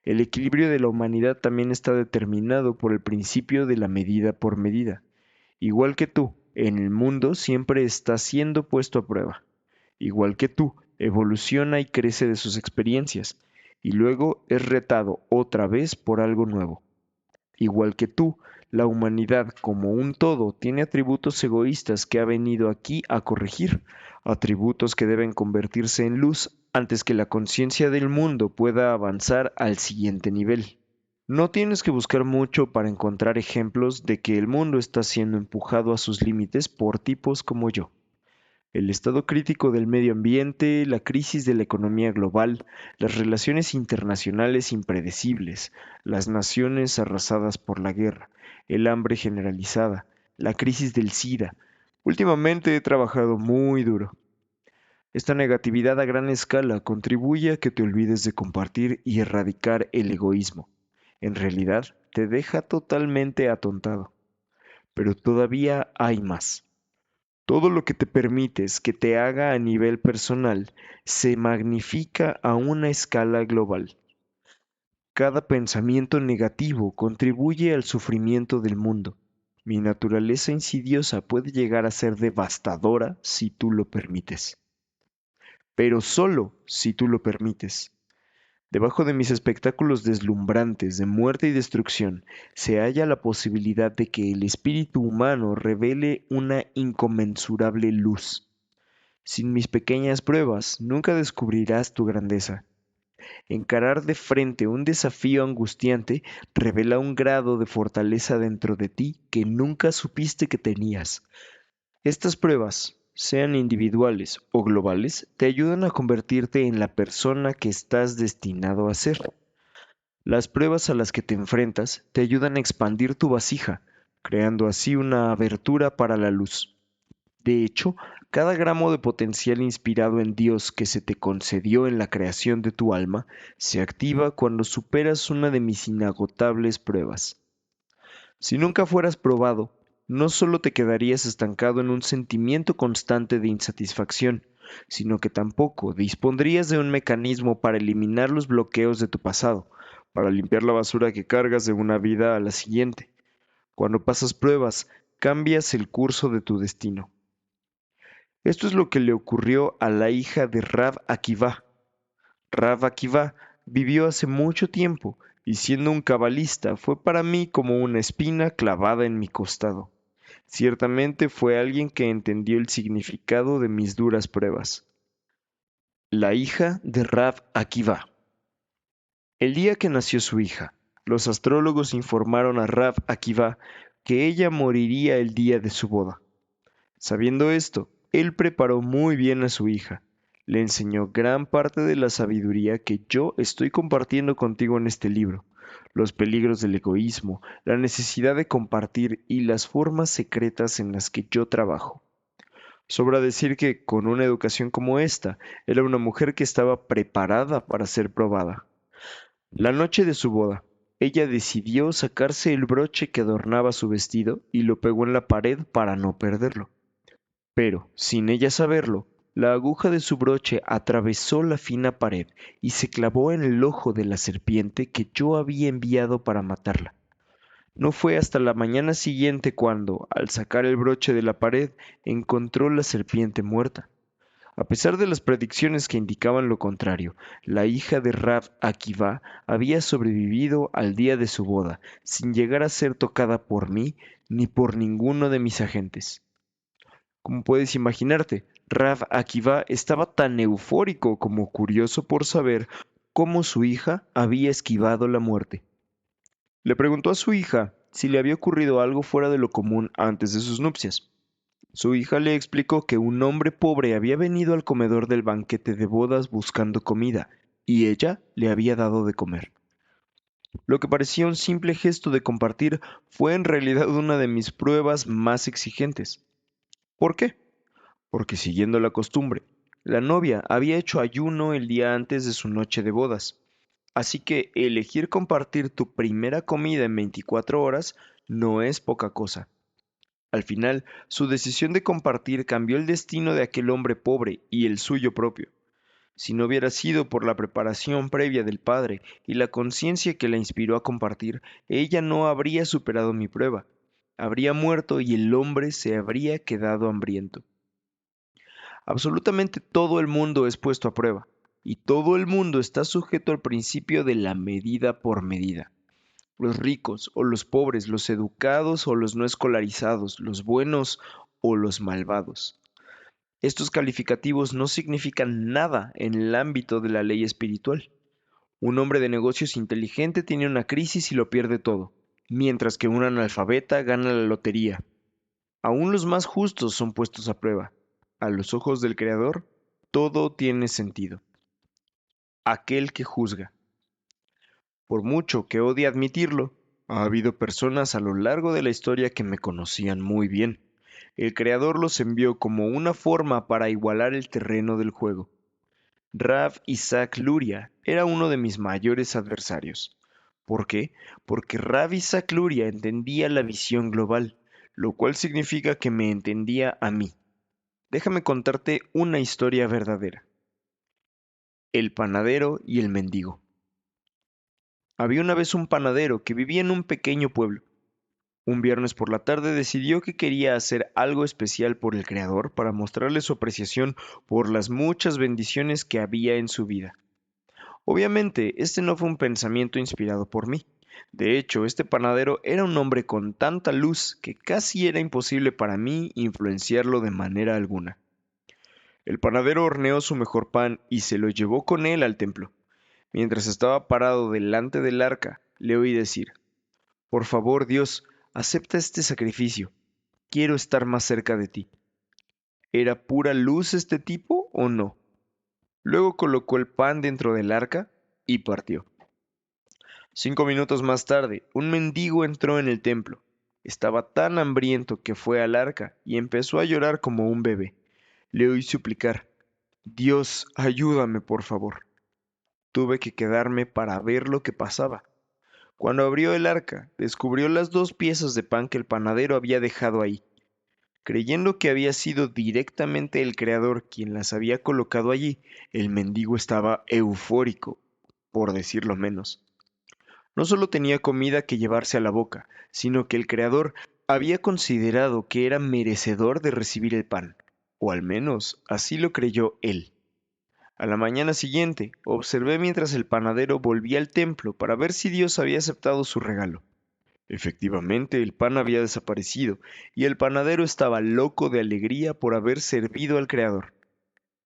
El equilibrio de la humanidad también está determinado por el principio de la medida por medida. Igual que tú, en el mundo siempre está siendo puesto a prueba. Igual que tú, evoluciona y crece de sus experiencias, y luego es retado otra vez por algo nuevo. Igual que tú, la humanidad como un todo tiene atributos egoístas que ha venido aquí a corregir, atributos que deben convertirse en luz antes que la conciencia del mundo pueda avanzar al siguiente nivel. No tienes que buscar mucho para encontrar ejemplos de que el mundo está siendo empujado a sus límites por tipos como yo. El estado crítico del medio ambiente, la crisis de la economía global, las relaciones internacionales impredecibles, las naciones arrasadas por la guerra, el hambre generalizada, la crisis del SIDA. Últimamente he trabajado muy duro. Esta negatividad a gran escala contribuye a que te olvides de compartir y erradicar el egoísmo. En realidad, te deja totalmente atontado. Pero todavía hay más. Todo lo que te permites que te haga a nivel personal se magnifica a una escala global. Cada pensamiento negativo contribuye al sufrimiento del mundo. Mi naturaleza insidiosa puede llegar a ser devastadora si tú lo permites, pero solo si tú lo permites. Debajo de mis espectáculos deslumbrantes de muerte y destrucción se halla la posibilidad de que el espíritu humano revele una inconmensurable luz. Sin mis pequeñas pruebas, nunca descubrirás tu grandeza. Encarar de frente un desafío angustiante revela un grado de fortaleza dentro de ti que nunca supiste que tenías. Estas pruebas, sean individuales o globales, te ayudan a convertirte en la persona que estás destinado a ser. Las pruebas a las que te enfrentas te ayudan a expandir tu vasija, creando así una abertura para la luz. De hecho, cada gramo de potencial inspirado en Dios que se te concedió en la creación de tu alma se activa cuando superas una de mis inagotables pruebas. Si nunca fueras probado, no solo te quedarías estancado en un sentimiento constante de insatisfacción, sino que tampoco dispondrías de un mecanismo para eliminar los bloqueos de tu pasado, para limpiar la basura que cargas de una vida a la siguiente. Cuando pasas pruebas, cambias el curso de tu destino. Esto es lo que le ocurrió a la hija de Rab Akiva. Rab Akiva vivió hace mucho tiempo y siendo un cabalista fue para mí como una espina clavada en mi costado. Ciertamente fue alguien que entendió el significado de mis duras pruebas. La hija de Rab Akiva. El día que nació su hija, los astrólogos informaron a Rab Akiva que ella moriría el día de su boda. Sabiendo esto, él preparó muy bien a su hija. Le enseñó gran parte de la sabiduría que yo estoy compartiendo contigo en este libro, los peligros del egoísmo, la necesidad de compartir y las formas secretas en las que yo trabajo. Sobra decir que, con una educación como esta, era una mujer que estaba preparada para ser probada. La noche de su boda, ella decidió sacarse el broche que adornaba su vestido y lo pegó en la pared para no perderlo. Pero, sin ella saberlo, la aguja de su broche atravesó la fina pared y se clavó en el ojo de la serpiente que yo había enviado para matarla. No fue hasta la mañana siguiente cuando, al sacar el broche de la pared, encontró la serpiente muerta. A pesar de las predicciones que indicaban lo contrario, la hija de Rab Akiva había sobrevivido al día de su boda, sin llegar a ser tocada por mí ni por ninguno de mis agentes. Como puedes imaginarte, Rab Akiva estaba tan eufórico como curioso por saber cómo su hija había esquivado la muerte. Le preguntó a su hija si le había ocurrido algo fuera de lo común antes de sus nupcias. Su hija le explicó que un hombre pobre había venido al comedor del banquete de bodas buscando comida, y ella le había dado de comer. Lo que parecía un simple gesto de compartir fue en realidad una de mis pruebas más exigentes. ¿Por qué? Porque siguiendo la costumbre, la novia había hecho ayuno el día antes de su noche de bodas. Así que elegir compartir tu primera comida en 24 horas no es poca cosa. Al final, su decisión de compartir cambió el destino de aquel hombre pobre y el suyo propio. Si no hubiera sido por la preparación previa del padre y la conciencia que la inspiró a compartir, ella no habría superado mi prueba. Habría muerto y el hombre se habría quedado hambriento. Absolutamente todo el mundo es puesto a prueba, y todo el mundo está sujeto al principio de la medida por medida. Los ricos o los pobres, los educados o los no escolarizados, los buenos o los malvados. Estos calificativos no significan nada en el ámbito de la ley espiritual. Un hombre de negocios inteligente tiene una crisis y lo pierde todo, mientras que un analfabeta gana la lotería. Aún los más justos son puestos a prueba. A los ojos del Creador, todo tiene sentido. Aquel que juzga. Por mucho que odie admitirlo, ha habido personas a lo largo de la historia que me conocían muy bien. El Creador los envió como una forma para igualar el terreno del juego. Rav Isaac Luria era uno de mis mayores adversarios. ¿Por qué? Porque Rav Isaac Luria entendía la visión global, lo cual significa que me entendía a mí. Déjame contarte una historia verdadera. El panadero y el mendigo. Había una vez un panadero que vivía en un pequeño pueblo. Un viernes por la tarde decidió que quería hacer algo especial por el Creador para mostrarle su apreciación por las muchas bendiciones que había en su vida. Obviamente, este no fue un pensamiento inspirado por mí. De hecho, este panadero era un hombre con tanta luz que casi era imposible para mí influenciarlo de manera alguna. El panadero horneó su mejor pan y se lo llevó con él al templo. Mientras estaba parado delante del arca, le oí decir: Por favor, Dios, acepta este sacrificio. Quiero estar más cerca de ti. ¿Era pura luz este tipo o no? Luego colocó el pan dentro del arca y partió. 5 minutos más tarde, un mendigo entró en el templo. Estaba tan hambriento que fue al arca y empezó a llorar como un bebé. Le oí suplicar: Dios, ayúdame, por favor. Tuve que quedarme para ver lo que pasaba. Cuando abrió el arca, descubrió las 2 piezas de pan que el panadero había dejado ahí. Creyendo que había sido directamente el Creador quien las había colocado allí, el mendigo estaba eufórico, por decirlo menos. No solo tenía comida que llevarse a la boca, sino que el Creador había considerado que era merecedor de recibir el pan, o al menos así lo creyó él. A la mañana siguiente, observé mientras el panadero volvía al templo para ver si Dios había aceptado su regalo. Efectivamente, el pan había desaparecido, y el panadero estaba loco de alegría por haber servido al Creador.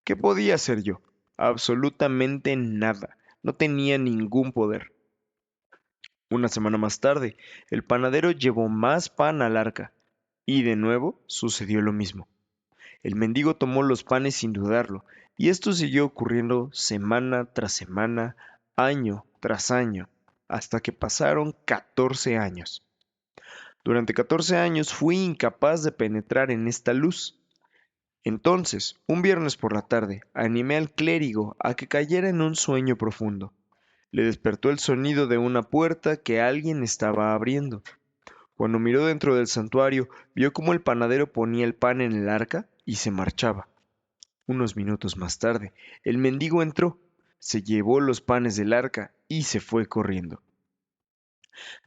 ¿Qué podía hacer yo? Absolutamente nada. No tenía ningún poder. Una semana más tarde, el panadero llevó más pan al arca, y de nuevo sucedió lo mismo. El mendigo tomó los panes sin dudarlo, y esto siguió ocurriendo semana tras semana, año tras año, hasta que pasaron 14 años. Durante 14 años fui incapaz de penetrar en esta luz. Entonces, un viernes por la tarde, animé al clérigo a que cayera en un sueño profundo. Le despertó el sonido de una puerta que alguien estaba abriendo. Cuando miró dentro del santuario, vio cómo el panadero ponía el pan en el arca y se marchaba. Unos minutos más tarde, el mendigo entró, se llevó los panes del arca y se fue corriendo.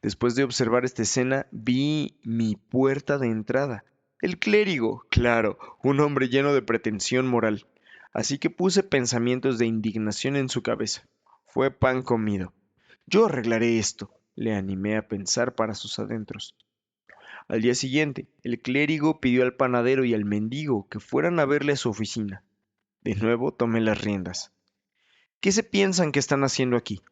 Después de observar esta escena, vi mi puerta de entrada. El clérigo, claro, un hombre lleno de pretensión moral. Así que puse pensamientos de indignación en su cabeza. Fue pan comido. Yo arreglaré esto, le animé a pensar para sus adentros. Al día siguiente, el clérigo pidió al panadero y al mendigo que fueran a verle a su oficina. De nuevo tomé las riendas. ¿Qué se piensan que están haciendo aquí?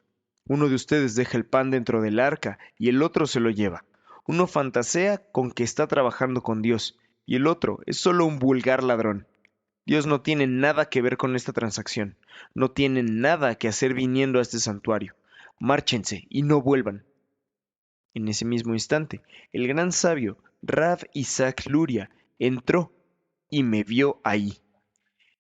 Uno de ustedes deja el pan dentro del arca y el otro se lo lleva. Uno fantasea con que está trabajando con Dios y el otro es solo un vulgar ladrón. Dios no tiene nada que ver con esta transacción. No tiene nada que hacer viniendo a este santuario. Márchense y no vuelvan. En ese mismo instante, el gran sabio Rav Isaac Luria entró y me vio ahí.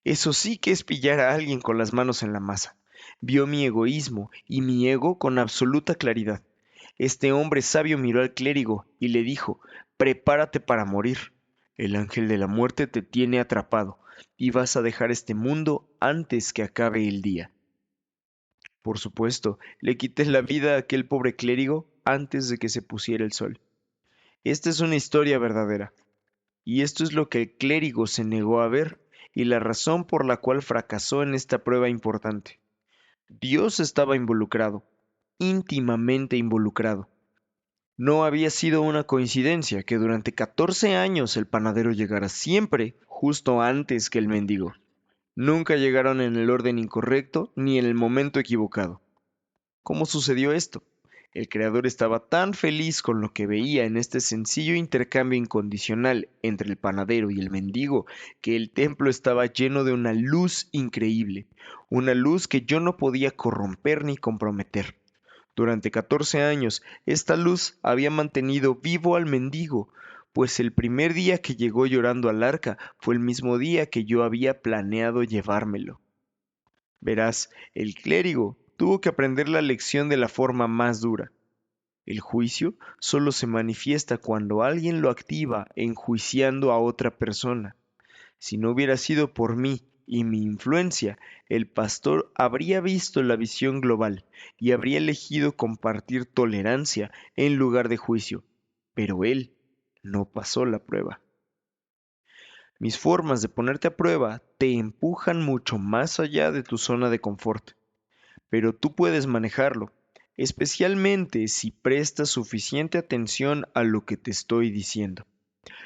Eso sí que es pillar a alguien con las manos en la masa. Vio mi egoísmo y mi ego con absoluta claridad. Este hombre sabio miró al clérigo y le dijo: Prepárate para morir. El ángel de la muerte te tiene atrapado y vas a dejar este mundo antes que acabe el día. Por supuesto, le quité la vida a aquel pobre clérigo antes de que se pusiera el sol. Esta es una historia verdadera. Y esto es lo que el clérigo se negó a ver y la razón por la cual fracasó en esta prueba importante. Dios estaba involucrado, íntimamente involucrado. No había sido una coincidencia que durante 14 años el panadero llegara siempre justo antes que el mendigo. Nunca llegaron en el orden incorrecto ni en el momento equivocado. ¿Cómo sucedió esto? El creador estaba tan feliz con lo que veía en este sencillo intercambio incondicional entre el panadero y el mendigo que el templo estaba lleno de una luz increíble, una luz que yo no podía corromper ni comprometer. Durante 14 años, esta luz había mantenido vivo al mendigo, pues el primer día que llegó llorando al arca fue el mismo día que yo había planeado llevármelo. Verás, el clérigo tuvo que aprender la lección de la forma más dura. El juicio solo se manifiesta cuando alguien lo activa enjuiciando a otra persona. Si no hubiera sido por mí y mi influencia, el pastor habría visto la visión global y habría elegido compartir tolerancia en lugar de juicio, pero él no pasó la prueba. Mis formas de ponerte a prueba te empujan mucho más allá de tu zona de confort, pero tú puedes manejarlo, especialmente si prestas suficiente atención a lo que te estoy diciendo.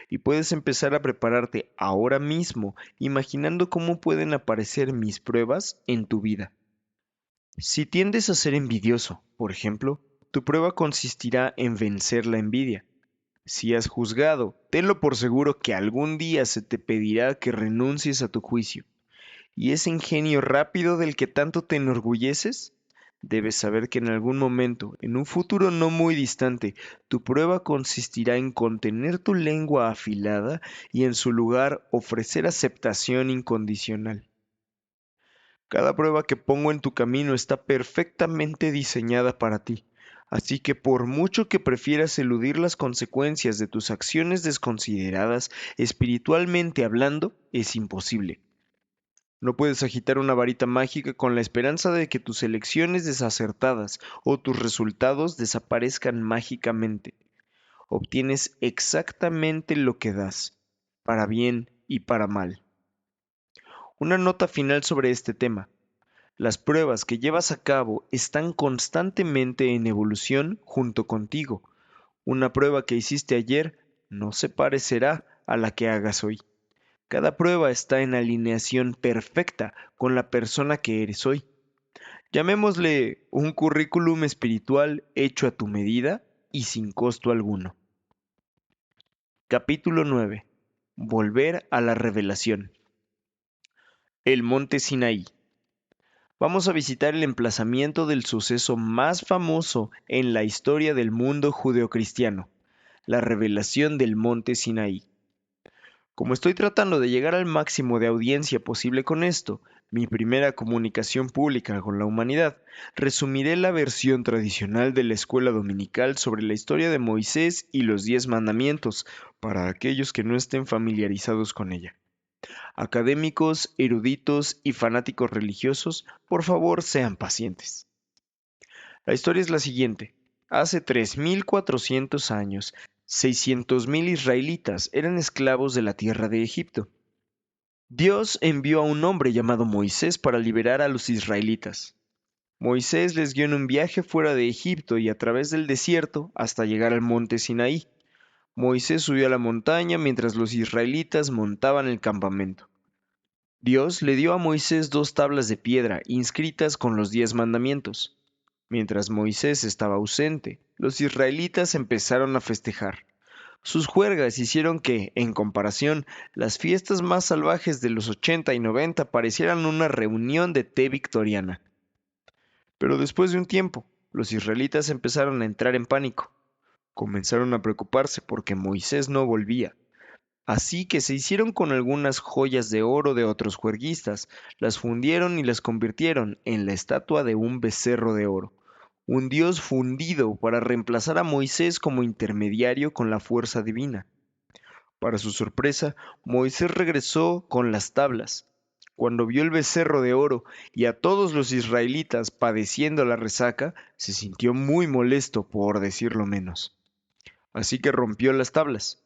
Y puedes empezar a prepararte ahora mismo, imaginando cómo pueden aparecer mis pruebas en tu vida. Si tiendes a ser envidioso, por ejemplo, tu prueba consistirá en vencer la envidia. Si has juzgado, tenlo por seguro que algún día se te pedirá que renuncies a tu juicio. ¿Y ese ingenio rápido del que tanto te enorgulleces? Debes saber que en algún momento, en un futuro no muy distante, tu prueba consistirá en contener tu lengua afilada y en su lugar ofrecer aceptación incondicional. Cada prueba que pongo en tu camino está perfectamente diseñada para ti, así que por mucho que prefieras eludir las consecuencias de tus acciones desconsideradas, espiritualmente hablando, es imposible. No puedes agitar una varita mágica con la esperanza de que tus elecciones desacertadas o tus resultados desaparezcan mágicamente. Obtienes exactamente lo que das, para bien y para mal. Una nota final sobre este tema. Las pruebas que llevas a cabo están constantemente en evolución junto contigo. Una prueba que hiciste ayer no se parecerá a la que hagas hoy. Cada prueba está en alineación perfecta con la persona que eres hoy. Llamémosle un currículum espiritual hecho a tu medida y sin costo alguno. Capítulo 9. Volver a la revelación. El monte Sinaí. Vamos a visitar el emplazamiento del suceso más famoso en la historia del mundo judeocristiano, la revelación del monte Sinaí. Como estoy tratando de llegar al máximo de audiencia posible con esto, mi primera comunicación pública con la humanidad, resumiré la versión tradicional de la escuela dominical sobre la historia de Moisés y los 10 mandamientos, para aquellos que no estén familiarizados con ella. Académicos, eruditos y fanáticos religiosos, por favor sean pacientes. La historia es la siguiente. Hace 3.400 años, 600.000 israelitas eran esclavos de la tierra de Egipto. Dios envió a un hombre llamado Moisés para liberar a los israelitas. Moisés les guió en un viaje fuera de Egipto y a través del desierto hasta llegar al monte Sinaí. Moisés subió a la montaña mientras los israelitas montaban el campamento. Dios le dio a Moisés 2 tablas de piedra inscritas con los 10 mandamientos. Mientras Moisés estaba ausente, los israelitas empezaron a festejar. Sus juergas hicieron que, en comparación, las fiestas más salvajes de los 80 y 90 parecieran una reunión de té victoriana. Pero después de un tiempo, los israelitas empezaron a entrar en pánico. Comenzaron a preocuparse porque Moisés no volvía. Así que se hicieron con algunas joyas de oro de otros juerguistas, las fundieron y las convirtieron en la estatua de un becerro de oro, un dios fundido para reemplazar a Moisés como intermediario con la fuerza divina. Para su sorpresa, Moisés regresó con las tablas. Cuando vio el becerro de oro y a todos los israelitas padeciendo la resaca, se sintió muy molesto, por decirlo menos. Así que rompió las tablas.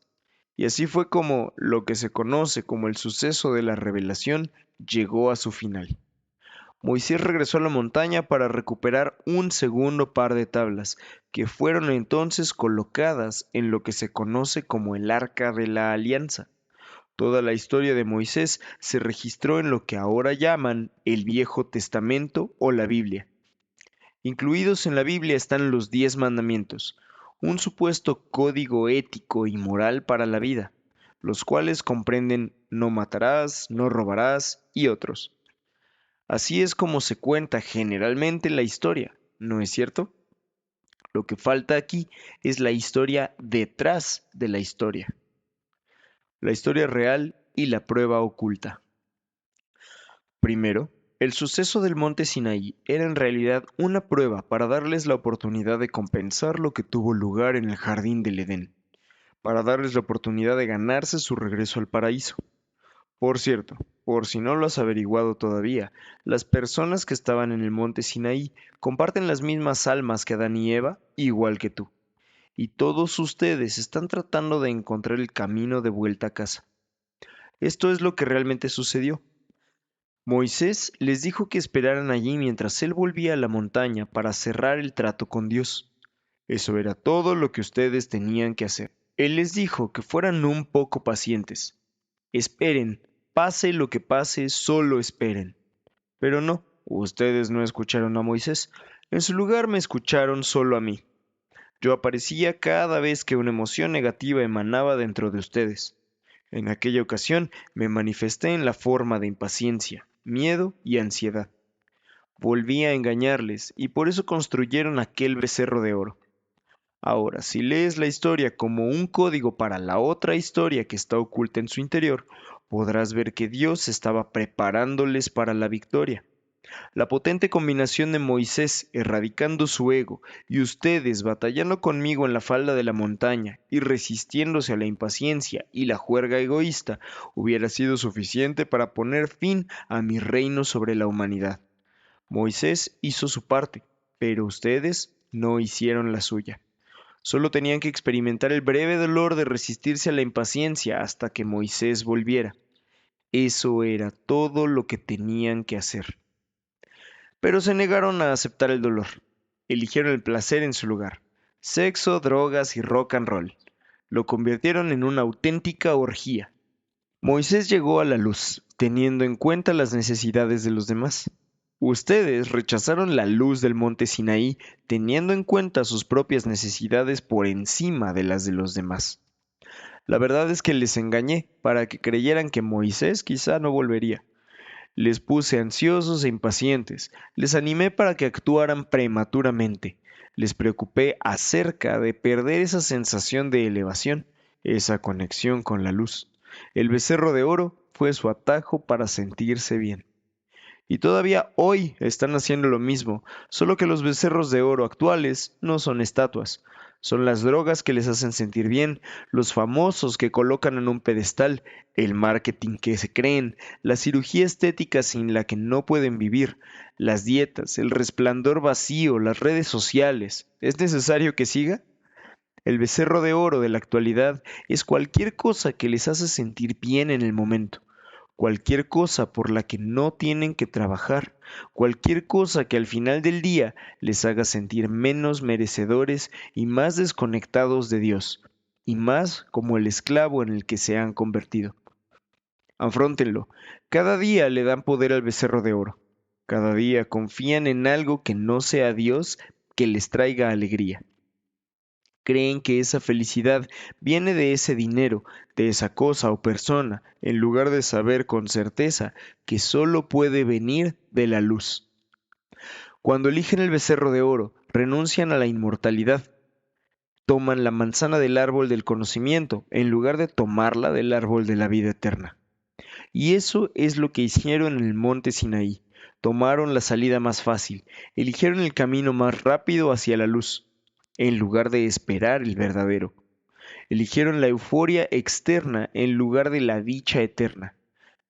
Y así fue como lo que se conoce como el suceso de la revelación llegó a su final. Moisés regresó a la montaña para recuperar un segundo par de tablas, que fueron entonces colocadas en lo que se conoce como el Arca de la Alianza. Toda la historia de Moisés se registró en lo que ahora llaman el Viejo Testamento o la Biblia. Incluidos en la Biblia están los 10 mandamientos, un supuesto código ético y moral para la vida, los cuales comprenden no matarás, no robarás y otros. Así es como se cuenta generalmente la historia, ¿no es cierto? Lo que falta aquí es la historia detrás de la historia real y la prueba oculta. Primero, el suceso del monte Sinaí era en realidad una prueba para darles la oportunidad de compensar lo que tuvo lugar en el jardín del Edén, para darles la oportunidad de ganarse su regreso al paraíso. Por cierto, por si no lo has averiguado todavía, las personas que estaban en el monte Sinaí comparten las mismas almas que Adán y Eva, igual que tú. Y todos ustedes están tratando de encontrar el camino de vuelta a casa. Esto es lo que realmente sucedió. Moisés les dijo que esperaran allí mientras él volvía a la montaña para cerrar el trato con Dios. Eso era todo lo que ustedes tenían que hacer. Él les dijo que fueran un poco pacientes. Esperen, pase lo que pase, solo esperen. Pero no, ustedes no escucharon a Moisés. En su lugar me escucharon solo a mí. Yo aparecía cada vez que una emoción negativa emanaba dentro de ustedes. En aquella ocasión me manifesté en la forma de impaciencia, miedo y ansiedad. volvía a engañarles y por eso construyeron aquel becerro de oro. Ahora, si lees la historia como un código para la otra historia que está oculta en su interior, podrás ver que Dios estaba preparándoles para la victoria. La potente combinación de Moisés erradicando su ego y ustedes batallando conmigo en la falda de la montaña y resistiéndose a la impaciencia y la juerga egoísta hubiera sido suficiente para poner fin a mi reino sobre la humanidad. Moisés hizo su parte, pero ustedes no hicieron la suya. Solo tenían que experimentar el breve dolor de resistirse a la impaciencia hasta que Moisés volviera. Eso era todo lo que tenían que hacer. Pero se negaron a aceptar el dolor. Eligieron el placer en su lugar. Sexo, drogas y rock and roll. Lo convirtieron en una auténtica orgía. Moisés llegó a la luz, teniendo en cuenta las necesidades de los demás. Ustedes rechazaron la luz del monte Sinaí, teniendo en cuenta sus propias necesidades por encima de las de los demás. La verdad es que les engañé para que creyeran que Moisés quizá no volvería. Les puse ansiosos e impacientes, les animé para que actuaran prematuramente, les preocupé acerca de perder esa sensación de elevación, esa conexión con la luz. El becerro de oro fue su atajo para sentirse bien. Y todavía hoy están haciendo lo mismo, solo que los becerros de oro actuales no son estatuas. Son las drogas que les hacen sentir bien, los famosos que colocan en un pedestal, el marketing que se creen, la cirugía estética sin la que no pueden vivir, las dietas, el resplandor vacío, las redes sociales. ¿Es necesario que siga? El becerro de oro de la actualidad es cualquier cosa que les hace sentir bien en el momento, cualquier cosa por la que no tienen que trabajar, cualquier cosa que al final del día les haga sentir menos merecedores y más desconectados de Dios, y más como el esclavo en el que se han convertido. Afróntenlo, cada día le dan poder al becerro de oro, cada día confían en algo que no sea Dios que les traiga alegría. Creen que esa felicidad viene de ese dinero, de esa cosa o persona, en lugar de saber con certeza que solo puede venir de la luz. Cuando eligen el becerro de oro, renuncian a la inmortalidad. Toman la manzana del árbol del conocimiento en lugar de tomarla del árbol de la vida eterna. Y eso es lo que hicieron en el monte Sinaí. Tomaron la salida más fácil, eligieron el camino más rápido hacia la luz, en lugar de esperar el verdadero. Eligieron la euforia externa en lugar de la dicha eterna.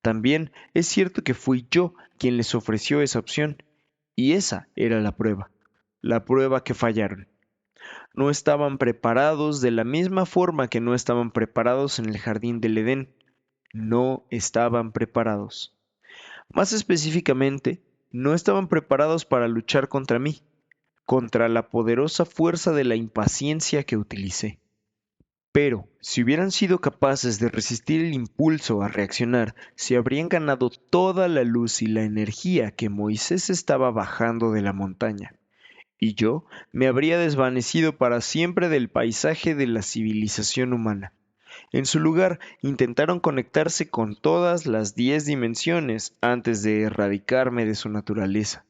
También es cierto que fui yo quien les ofreció esa opción, y esa era la prueba que fallaron. No estaban preparados de la misma forma que no estaban preparados en el jardín del Edén. No estaban preparados. Más específicamente, no estaban preparados para luchar contra mí, contra la poderosa fuerza de la impaciencia que utilicé. Pero, si hubieran sido capaces de resistir el impulso a reaccionar, se habrían ganado toda la luz y la energía que Moisés estaba bajando de la montaña, y yo me habría desvanecido para siempre del paisaje de la civilización humana. En su lugar, intentaron conectarse con todas las 10 dimensiones antes de erradicarme de su naturaleza.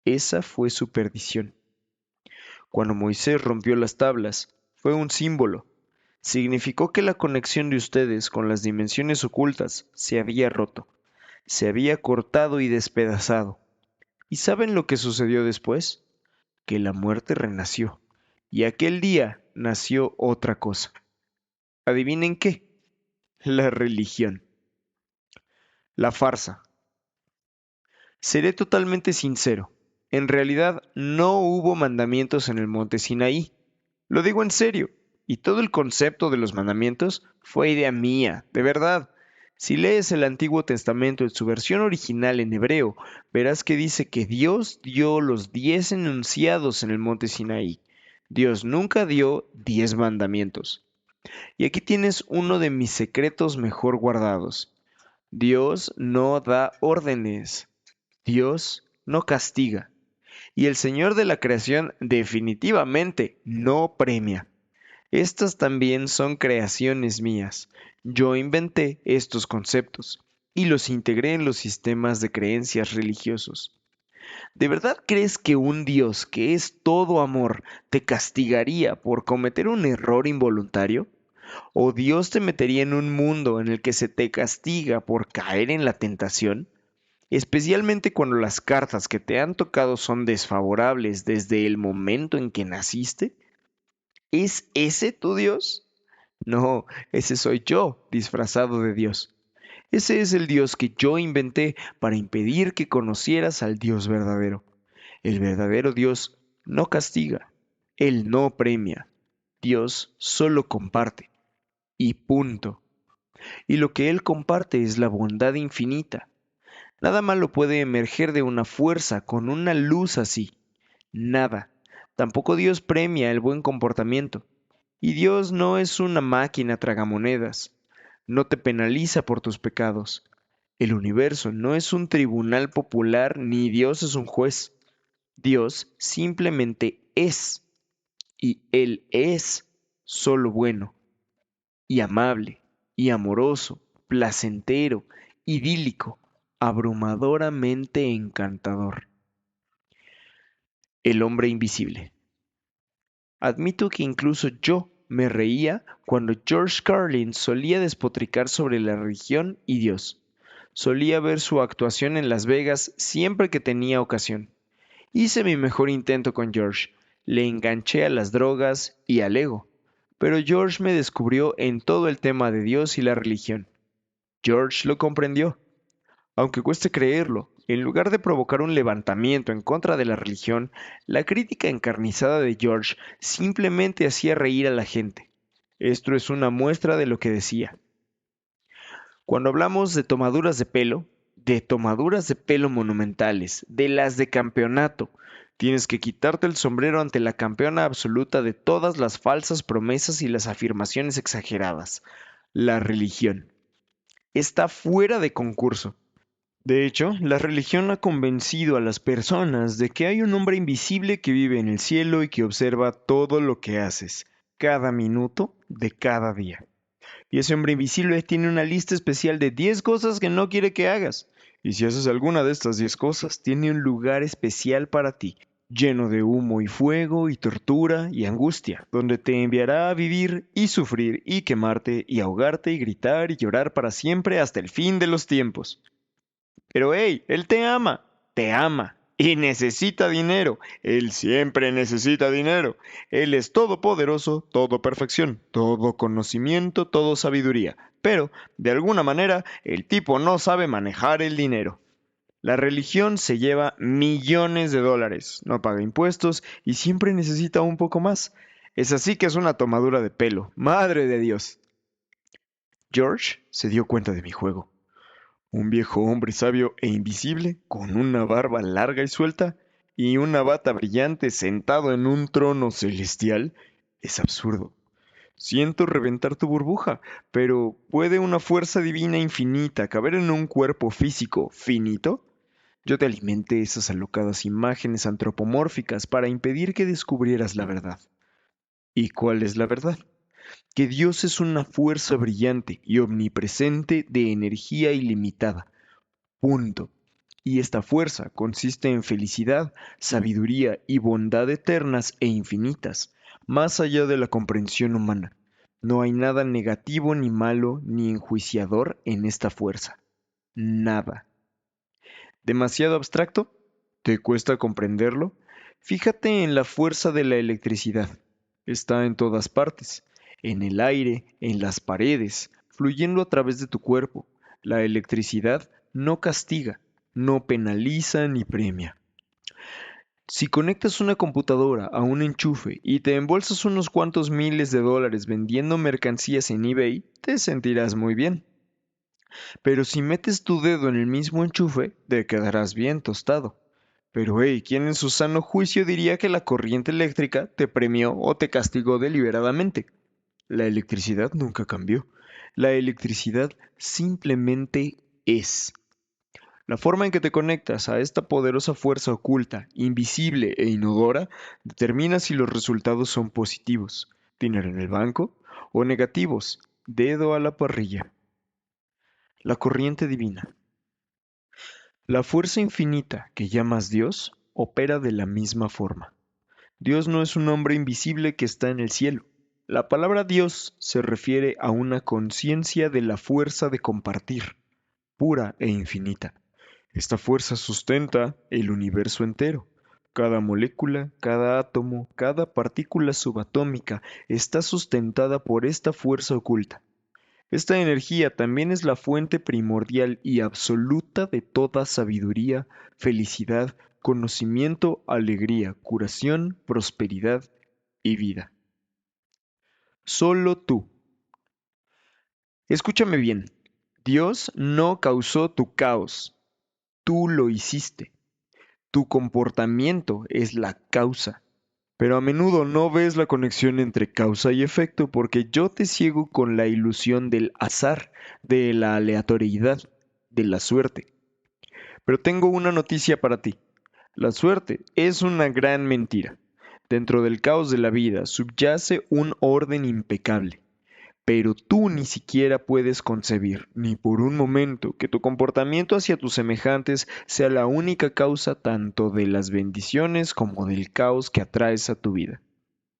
Esa fue su perdición. Cuando Moisés rompió las tablas, fue un símbolo. Significó que la conexión de ustedes con las dimensiones ocultas se había roto, se había cortado y despedazado. ¿Y saben lo que sucedió después? Que la muerte renació, y aquel día nació otra cosa. ¿Adivinen qué? La religión. La farsa. Seré totalmente sincero. En realidad no hubo mandamientos en el monte Sinaí. Lo digo en serio. Y todo el concepto de los mandamientos fue idea mía, de verdad. Si lees el Antiguo Testamento en su versión original en hebreo, verás que dice que Dios dio los 10 enunciados en el monte Sinaí. Dios nunca dio 10 mandamientos. Y aquí tienes uno de mis secretos mejor guardados. Dios no da órdenes. Dios no castiga. Y el Señor de la creación definitivamente no premia. Estas también son creaciones mías. Yo inventé estos conceptos y los integré en los sistemas de creencias religiosos. ¿De verdad crees que un Dios que es todo amor te castigaría por cometer un error involuntario? ¿O Dios te metería en un mundo en el que se te castiga por caer en la tentación? Especialmente cuando las cartas que te han tocado son desfavorables desde el momento en que naciste. ¿Es ese tu Dios? No, ese soy yo, disfrazado de Dios. Ese es el Dios que yo inventé para impedir que conocieras al Dios verdadero. El verdadero Dios no castiga, Él no premia, Dios solo comparte. Y punto. Y lo que Él comparte es la bondad infinita. Nada malo puede emerger de una fuerza con una luz así. Nada. Tampoco Dios premia el buen comportamiento. Y Dios no es una máquina tragamonedas. No te penaliza por tus pecados. El universo no es un tribunal popular ni Dios es un juez. Dios simplemente es. Y Él es solo bueno, y amable, y amoroso, placentero, idílico, abrumadoramente encantador. El hombre invisible. Admito que incluso yo me reía cuando George Carlin solía despotricar sobre la religión y Dios. Solía ver su actuación en Las Vegas siempre que tenía ocasión. Hice mi mejor intento con George. Le enganché a las drogas y al ego. Pero George me descubrió en todo el tema de Dios y la religión. George lo comprendió. Aunque cueste creerlo, en lugar de provocar un levantamiento en contra de la religión, la crítica encarnizada de George simplemente hacía reír a la gente. Esto es una muestra de lo que decía. Cuando hablamos de tomaduras de pelo monumentales, de las de campeonato, tienes que quitarte el sombrero ante la campeona absoluta de todas las falsas promesas y las afirmaciones exageradas, la religión. Está fuera de concurso. De hecho, la religión ha convencido a las personas de que hay un hombre invisible que vive en el cielo y que observa todo lo que haces, cada minuto de cada día. Y ese hombre invisible tiene una lista especial de 10 cosas que no quiere que hagas. Y si haces alguna de estas 10 cosas, tiene un lugar especial para ti, lleno de humo y fuego y tortura y angustia, donde te enviará a vivir y sufrir y quemarte y ahogarte y gritar y llorar para siempre hasta el fin de los tiempos. Pero hey, él te ama y necesita dinero. Él siempre necesita dinero. Él es todopoderoso, todo perfección, todo conocimiento, todo sabiduría. Pero, de alguna manera, el tipo no sabe manejar el dinero. La religión se lleva millones de dólares, no paga impuestos y siempre necesita un poco más. Es así que es una tomadura de pelo. Madre de Dios. George se dio cuenta de mi juego. Un viejo hombre sabio e invisible, con una barba larga y suelta, y una bata brillante sentado en un trono celestial, es absurdo. Siento reventar tu burbuja, pero ¿puede una fuerza divina infinita caber en un cuerpo físico finito? Yo te alimenté esas alocadas imágenes antropomórficas para impedir que descubrieras la verdad. ¿Y cuál es la verdad? Que Dios es una fuerza brillante y omnipresente de energía ilimitada. Punto. Y esta fuerza consiste en felicidad, sabiduría y bondad eternas e infinitas, más allá de la comprensión humana. No hay nada negativo ni malo ni enjuiciador en esta fuerza. Nada. ¿Demasiado abstracto? ¿Te cuesta comprenderlo? Fíjate en la fuerza de la electricidad. Está en todas partes, en el aire, en las paredes, fluyendo a través de tu cuerpo. La electricidad no castiga, no penaliza ni premia. Si conectas una computadora a un enchufe y te embolsas unos cuantos miles de dólares vendiendo mercancías en eBay, te sentirás muy bien. Pero si metes tu dedo en el mismo enchufe, te quedarás bien tostado. Pero hey, ¿quién en su sano juicio diría que la corriente eléctrica te premió o te castigó deliberadamente? La electricidad nunca cambió. La electricidad simplemente es. La forma en que te conectas a esta poderosa fuerza oculta, invisible e inodora, determina si los resultados son positivos, dinero en el banco, o negativos, dedo a la parrilla. La corriente divina. La fuerza infinita que llamas Dios opera de la misma forma. Dios no es un hombre invisible que está en el cielo. La palabra Dios se refiere a una conciencia de la fuerza de compartir, pura e infinita. Esta fuerza sustenta el universo entero. Cada molécula, cada átomo, cada partícula subatómica está sustentada por esta fuerza oculta. Esta energía también es la fuente primordial y absoluta de toda sabiduría, felicidad, conocimiento, alegría, curación, prosperidad y vida. Solo tú. Escúchame bien. Dios no causó tu caos, tú lo hiciste. Tu comportamiento es la causa. Pero a menudo no ves la conexión entre causa y efecto porque yo te ciego con la ilusión del azar, de la aleatoriedad, de la suerte. Pero tengo una noticia para ti. La suerte es una gran mentira. Dentro del caos de la vida subyace un orden impecable. Pero tú ni siquiera puedes concebir, ni por un momento, que tu comportamiento hacia tus semejantes sea la única causa tanto de las bendiciones como del caos que atraes a tu vida.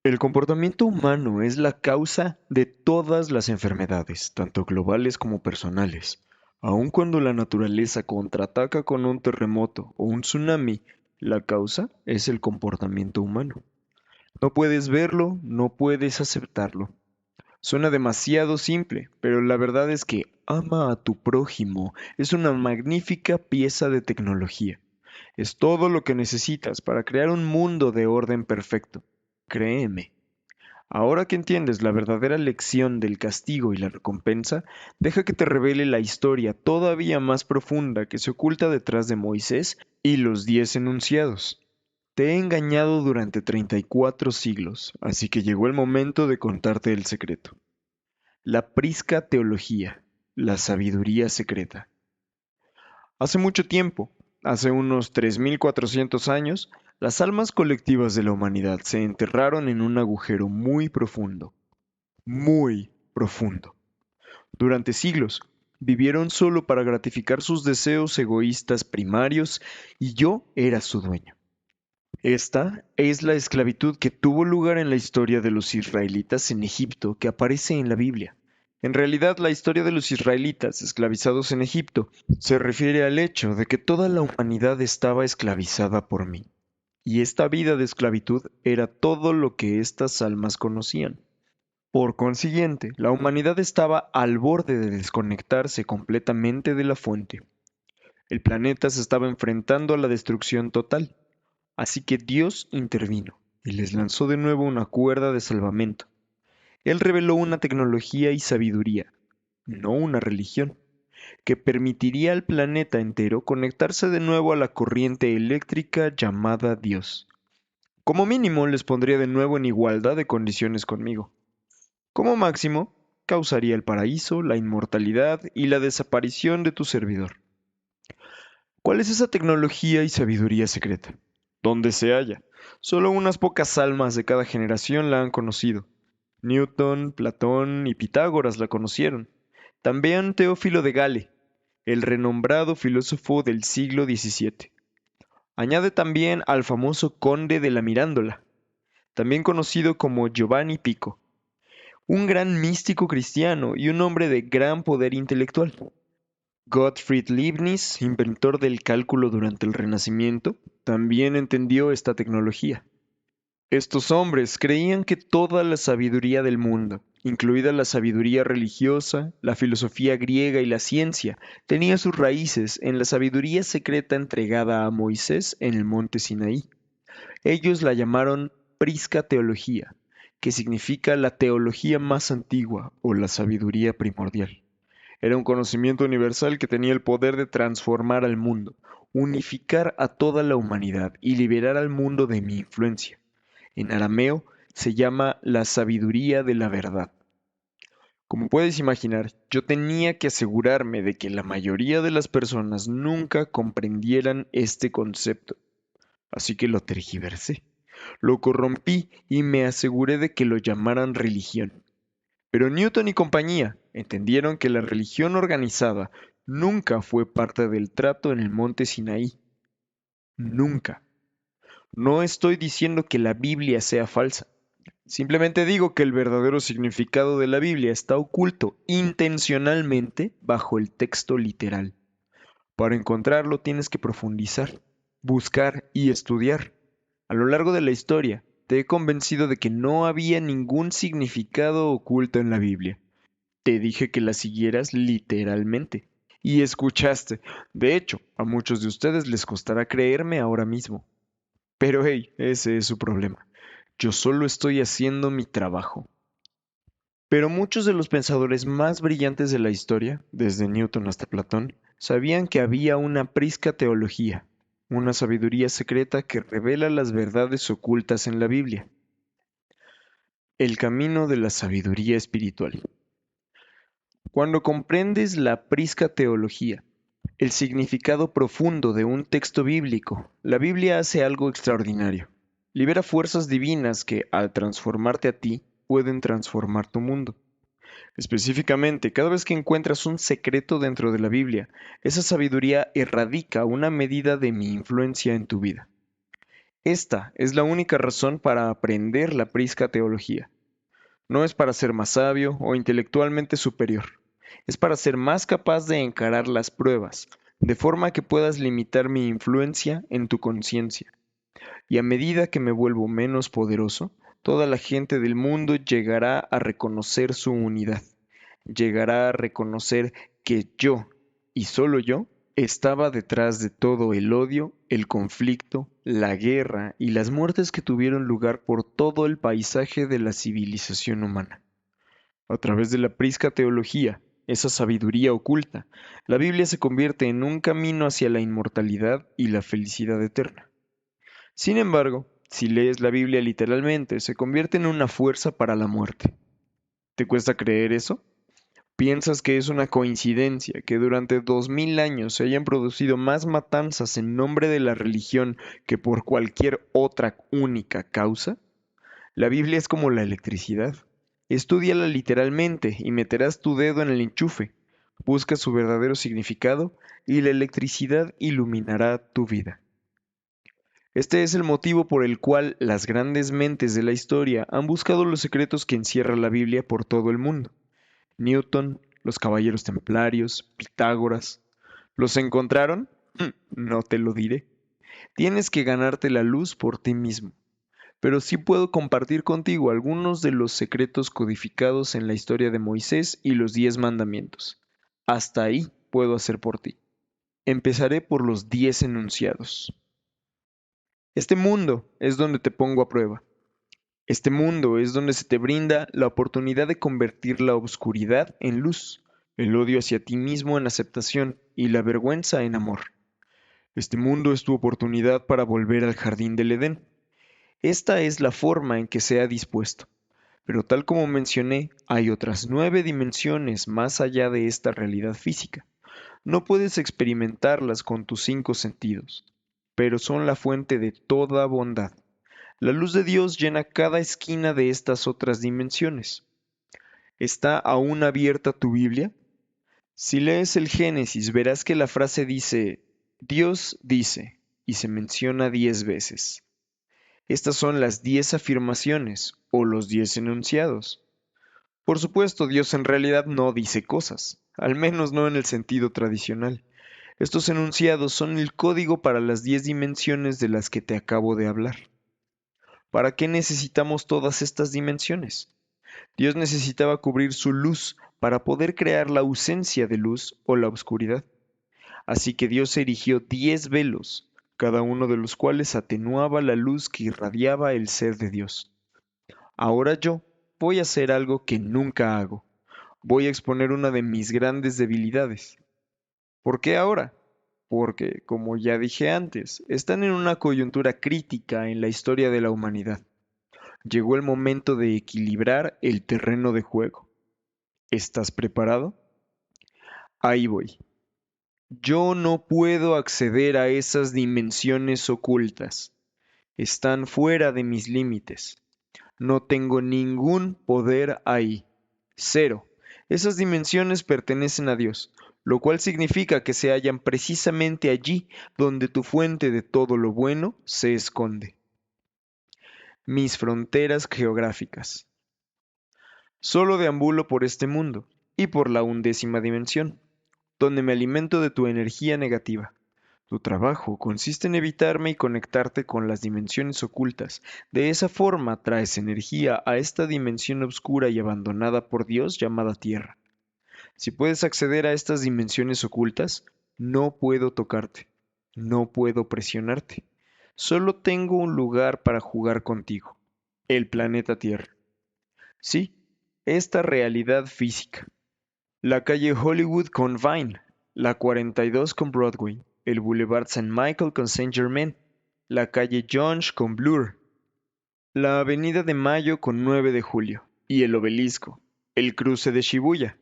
El comportamiento humano es la causa de todas las enfermedades, tanto globales como personales. Aun cuando la naturaleza contraataca con un terremoto o un tsunami, la causa es el comportamiento humano. No puedes verlo, no puedes aceptarlo. Suena demasiado simple, pero la verdad es que ama a tu prójimo es una magnífica pieza de tecnología. Es todo lo que necesitas para crear un mundo de orden perfecto. Créeme. Ahora que entiendes la verdadera lección del castigo y la recompensa, deja que te revele la historia todavía más profunda que se oculta detrás de Moisés y los 10 enunciados. Te he engañado durante 34 siglos, así que llegó el momento de contarte el secreto. La prisca teología, la sabiduría secreta. Hace mucho tiempo, hace unos 3400 años, las almas colectivas de la humanidad se enterraron en un agujero muy profundo, muy profundo. Durante siglos, vivieron solo para gratificar sus deseos egoístas primarios y yo era su dueño. Esta es la esclavitud que tuvo lugar en la historia de los israelitas en Egipto que aparece en la Biblia. En realidad, la historia de los israelitas esclavizados en Egipto se refiere al hecho de que toda la humanidad estaba esclavizada por mí, y esta vida de esclavitud era todo lo que estas almas conocían. Por consiguiente, la humanidad estaba al borde de desconectarse completamente de la fuente. El planeta se estaba enfrentando a la destrucción total. Así que Dios intervino y les lanzó de nuevo una cuerda de salvamento. Él reveló una tecnología y sabiduría, no una religión, que permitiría al planeta entero conectarse de nuevo a la corriente eléctrica llamada Dios. Como mínimo les pondría de nuevo en igualdad de condiciones conmigo. Como máximo, causaría el paraíso, la inmortalidad y la desaparición de tu servidor. ¿Cuál es esa tecnología y sabiduría secreta? ¿Dónde se halla? Solo unas pocas almas de cada generación la han conocido. Newton, Platón y Pitágoras la conocieron. También Teófilo de Gale, el renombrado filósofo del siglo XVII. Añade también al famoso conde de la Mirándola, también conocido como Giovanni Pico, un gran místico cristiano y un hombre de gran poder intelectual. Gottfried Leibniz, inventor del cálculo durante el Renacimiento, también entendió esta tecnología. Estos hombres creían que toda la sabiduría del mundo, incluida la sabiduría religiosa, la filosofía griega y la ciencia, tenía sus raíces en la sabiduría secreta entregada a Moisés en el monte Sinaí. Ellos la llamaron prisca teología, que significa la teología más antigua o la sabiduría primordial. Era un conocimiento universal que tenía el poder de transformar al mundo, unificar a toda la humanidad y liberar al mundo de mi influencia. En arameo se llama la sabiduría de la verdad. Como puedes imaginar, yo tenía que asegurarme de que la mayoría de las personas nunca comprendieran este concepto. Así que lo tergiversé, lo corrompí y me aseguré de que lo llamaran religión. Pero Newton y compañía entendieron que la religión organizada nunca fue parte del trato en el monte Sinaí. Nunca. No estoy diciendo que la Biblia sea falsa. Simplemente digo que el verdadero significado de la Biblia está oculto intencionalmente bajo el texto literal. Para encontrarlo tienes que profundizar, buscar y estudiar. A lo largo de la historia, te he convencido de que no había ningún significado oculto en la Biblia. Te dije que la siguieras literalmente. Y escuchaste. De hecho, a muchos de ustedes les costará creerme ahora mismo. Pero hey, ese es su problema. Yo solo estoy haciendo mi trabajo. Pero muchos de los pensadores más brillantes de la historia, desde Newton hasta Platón, sabían que había una prisca teología, una sabiduría secreta que revela las verdades ocultas en la Biblia. El camino de la sabiduría espiritual. Cuando comprendes la prisca teología, el significado profundo de un texto bíblico, la Biblia hace algo extraordinario. Libera fuerzas divinas que, al transformarte a ti, pueden transformar tu mundo. Específicamente, cada vez que encuentras un secreto dentro de la Biblia, esa sabiduría erradica una medida de mi influencia en tu vida. Esta es la única razón para aprender la prisca teología. No es para ser más sabio o intelectualmente superior. Es para ser más capaz de encarar las pruebas, de forma que puedas limitar mi influencia en tu conciencia. Y a medida que me vuelvo menos poderoso, toda la gente del mundo llegará a reconocer su unidad. Llegará a reconocer que yo, y solo yo, estaba detrás de todo el odio, el conflicto, la guerra y las muertes que tuvieron lugar por todo el paisaje de la civilización humana. A través de la prisca teología, esa sabiduría oculta, la Biblia se convierte en un camino hacia la inmortalidad y la felicidad eterna. Sin embargo, si lees la Biblia literalmente, se convierte en una fuerza para la muerte. ¿Te cuesta creer eso? ¿Piensas que es una coincidencia que durante 2000 años se hayan producido más matanzas en nombre de la religión que por cualquier otra única causa? La Biblia es como la electricidad. Estúdiala literalmente y meterás tu dedo en el enchufe. Busca su verdadero significado y la electricidad iluminará tu vida. Este es el motivo por el cual las grandes mentes de la historia han buscado los secretos que encierra la Biblia por todo el mundo. Newton, los caballeros templarios, Pitágoras. ¿Los encontraron? No te lo diré. Tienes que ganarte la luz por ti mismo. Pero sí puedo compartir contigo algunos de los secretos codificados en la historia de Moisés y los 10 mandamientos. Hasta ahí puedo hacer por ti. Empezaré por los 10 enunciados. Este mundo es donde te pongo a prueba. Este mundo es donde se te brinda la oportunidad de convertir la oscuridad en luz, el odio hacia ti mismo en aceptación y la vergüenza en amor. Este mundo es tu oportunidad para volver al jardín del Edén. Esta es la forma en que se ha dispuesto. Pero tal como mencioné, hay otras 9 dimensiones más allá de esta realidad física. No puedes experimentarlas con tus 5 sentidos, pero son la fuente de toda bondad. La luz de Dios llena cada esquina de estas otras dimensiones. ¿Está aún abierta tu Biblia? Si lees el Génesis, verás que la frase dice, Dios dice, y se menciona 10 veces. Estas son las 10 afirmaciones, o los 10 enunciados. Por supuesto, Dios en realidad no dice cosas, al menos no en el sentido tradicional. Estos enunciados son el código para las 10 dimensiones de las que te acabo de hablar. ¿Para qué necesitamos todas estas dimensiones? Dios necesitaba cubrir su luz para poder crear la ausencia de luz o la oscuridad. Así que Dios erigió 10 velos, cada uno de los cuales atenuaba la luz que irradiaba el ser de Dios. Ahora yo voy a hacer algo que nunca hago. Voy a exponer una de mis grandes debilidades. ¿Por qué ahora? Porque, como ya dije antes, están en una coyuntura crítica en la historia de la humanidad. Llegó el momento de equilibrar el terreno de juego. ¿Estás preparado? Ahí voy. Yo no puedo acceder a esas dimensiones ocultas. Están fuera de mis límites. No tengo ningún poder ahí. Cero. Esas dimensiones pertenecen a Dios. lo cual significa que se hallan precisamente allí donde tu fuente de todo lo bueno se esconde. Mis fronteras geográficas. Solo deambulo por este mundo y por la 11ª dimensión, donde me alimento de tu energía negativa. Tu trabajo consiste en evitarme y conectarte con las dimensiones ocultas. De esa forma traes energía a esta dimensión oscura y abandonada por Dios llamada Tierra. Si puedes acceder a estas dimensiones ocultas, no puedo tocarte, no puedo presionarte. Solo tengo un lugar para jugar contigo, el planeta Tierra. Sí, esta realidad física. La calle Hollywood con Vine, la 42 con Broadway, el Boulevard St. Michael con Saint Germain, la calle Yonge con Bloor, la Avenida de Mayo con 9 de Julio y el Obelisco, el cruce de Shibuya.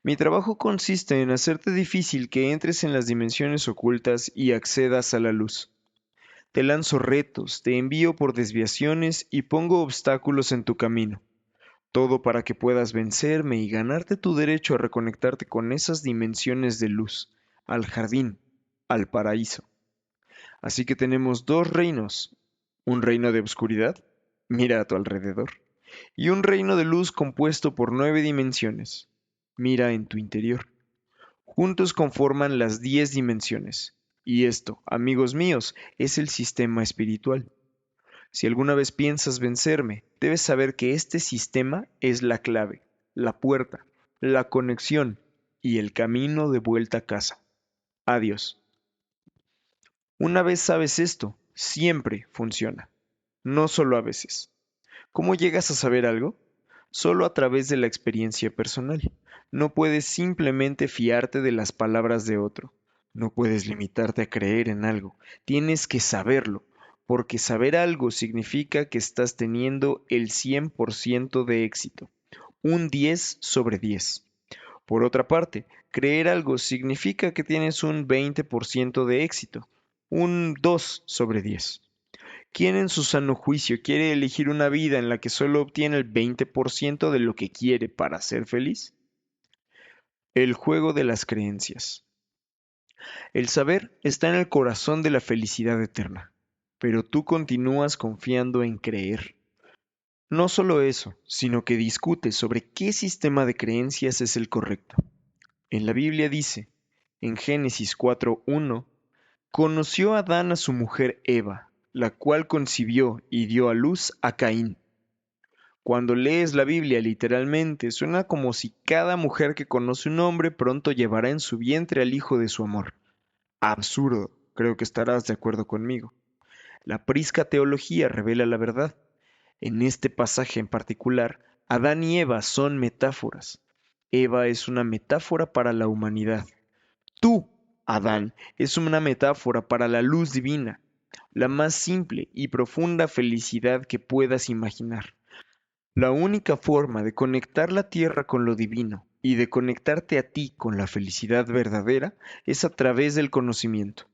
Mi trabajo consiste en hacerte difícil que entres en las dimensiones ocultas y accedas a la luz. Te lanzo retos, te envío por desviaciones y pongo obstáculos en tu camino. Todo para que puedas vencerme y ganarte tu derecho a reconectarte con esas dimensiones de luz, al jardín, al paraíso. Así que tenemos dos reinos, un reino de oscuridad, mira a tu alrededor, y un reino de luz compuesto por 9 dimensiones, mira en tu interior. Juntos conforman las 10 dimensiones, y esto, amigos míos, es el sistema espiritual. Si alguna vez piensas vencerme, debes saber que este sistema es la clave, la puerta, la conexión y el camino de vuelta a casa. Adiós. Una vez sabes esto, siempre funciona. No solo a veces. ¿Cómo llegas a saber algo? Solo a través de la experiencia personal. No puedes simplemente fiarte de las palabras de otro. No puedes limitarte a creer en algo. Tienes que saberlo, porque saber algo significa que estás teniendo el 100% de éxito, un 10 sobre 10. Por otra parte, creer algo significa que tienes un 20% de éxito, un 2 sobre 10. ¿Quién en su sano juicio quiere elegir una vida en la que solo obtiene el 20% de lo que quiere para ser feliz? El juego de las creencias. El saber está en el corazón de la felicidad eterna, pero tú continúas confiando en creer. No solo eso, sino que discutes sobre qué sistema de creencias es el correcto. En la Biblia dice, en Génesis 4:1, conoció Adán a su mujer Eva, la cual concibió y dio a luz a Caín. Cuando lees la Biblia literalmente, suena como si cada mujer que conoce un hombre pronto llevará en su vientre al hijo de su amor. Absurdo, creo que estarás de acuerdo conmigo. La prisca teología revela la verdad. En este pasaje en particular, Adán y Eva son metáforas. Eva es una metáfora para la humanidad. Tú, Adán, es una metáfora para la luz divina, la más simple y profunda felicidad que puedas imaginar. La única forma de conectar la tierra con lo divino y de conectarte a ti con la felicidad verdadera es a través del conocimiento.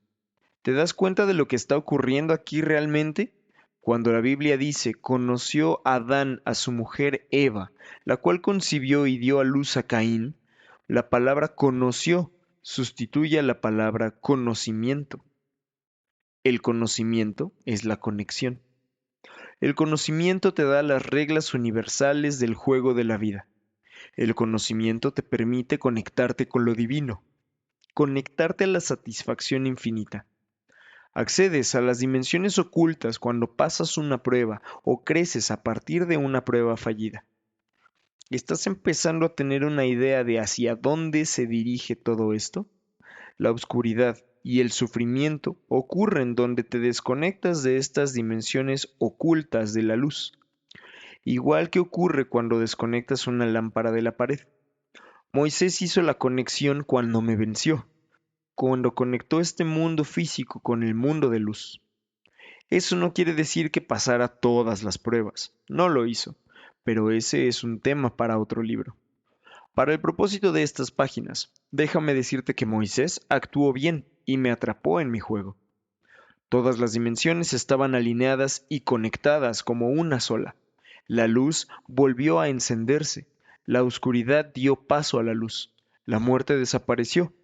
¿Te das cuenta de lo que está ocurriendo aquí realmente? Cuando la Biblia dice, conoció Adán a su mujer Eva, la cual concibió y dio a luz a Caín, la palabra conoció sustituye a la palabra conocimiento. El conocimiento es la conexión. El conocimiento te da las reglas universales del juego de la vida. El conocimiento te permite conectarte con lo divino, conectarte a la satisfacción infinita. Accedes a las dimensiones ocultas cuando pasas una prueba o creces a partir de una prueba fallida. ¿Estás empezando a tener una idea de hacia dónde se dirige todo esto? La oscuridad y el sufrimiento ocurren donde te desconectas de estas dimensiones ocultas de la luz, igual que ocurre cuando desconectas una lámpara de la pared. Moisés hizo la conexión cuando me venció, cuando conectó este mundo físico con el mundo de luz. Eso no quiere decir que pasara todas las pruebas, no lo hizo, pero ese es un tema para otro libro. Para el propósito de estas páginas, déjame decirte que Moisés actuó bien y me atrapó en mi juego. Todas las dimensiones estaban alineadas y conectadas como una sola. La luz volvió a encenderse, la oscuridad dio paso a la luz. La muerte desapareció.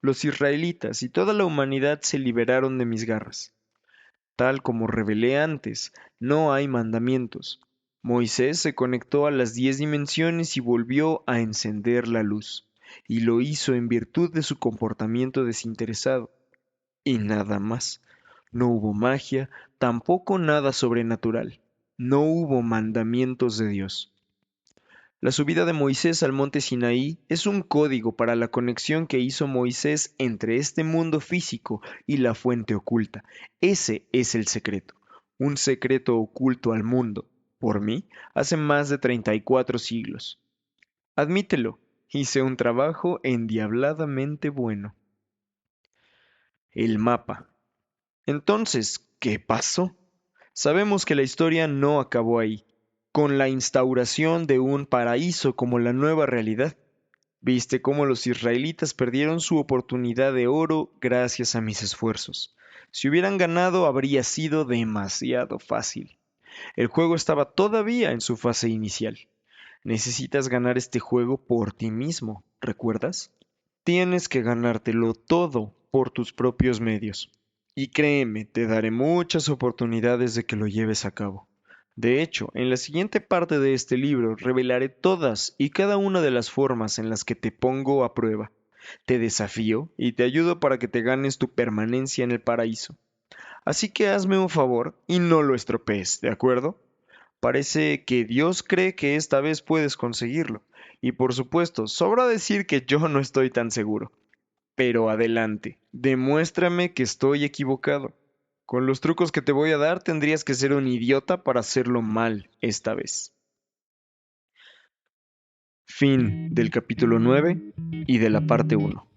Los israelitas y toda la humanidad se liberaron de mis garras. Tal como revelé antes, no hay mandamientos. Moisés se conectó a las 10 dimensiones y volvió a encender la luz, y lo hizo en virtud de su comportamiento desinteresado. Y nada más. No hubo magia, tampoco nada sobrenatural. No hubo mandamientos de Dios. La subida de Moisés al monte Sinaí es un código para la conexión que hizo Moisés entre este mundo físico y la fuente oculta. Ese es el secreto, un secreto oculto al mundo, por mí, hace más de 34 siglos. Admítelo, hice un trabajo endiabladamente bueno. El mapa. Entonces, ¿qué pasó? Sabemos que la historia no acabó ahí, con la instauración de un paraíso como la nueva realidad. Viste cómo los israelitas perdieron su oportunidad de oro gracias a mis esfuerzos. Si hubieran ganado habría sido demasiado fácil. El juego estaba todavía en su fase inicial. Necesitas ganar este juego por ti mismo, ¿recuerdas? Tienes que ganártelo todo por tus propios medios. Y créeme, te daré muchas oportunidades de que lo lleves a cabo. De hecho, en la siguiente parte de este libro revelaré todas y cada una de las formas en las que te pongo a prueba. Te desafío y te ayudo para que te ganes tu permanencia en el paraíso. Así que hazme un favor y no lo estropees, ¿de acuerdo? Parece que Dios cree que esta vez puedes conseguirlo. Y por supuesto, sobra decir que yo no estoy tan seguro. Pero adelante, demuéstrame que estoy equivocado. Con los trucos que te voy a dar tendrías que ser un idiota para hacerlo mal esta vez. Fin del capítulo 9 y de la parte 1.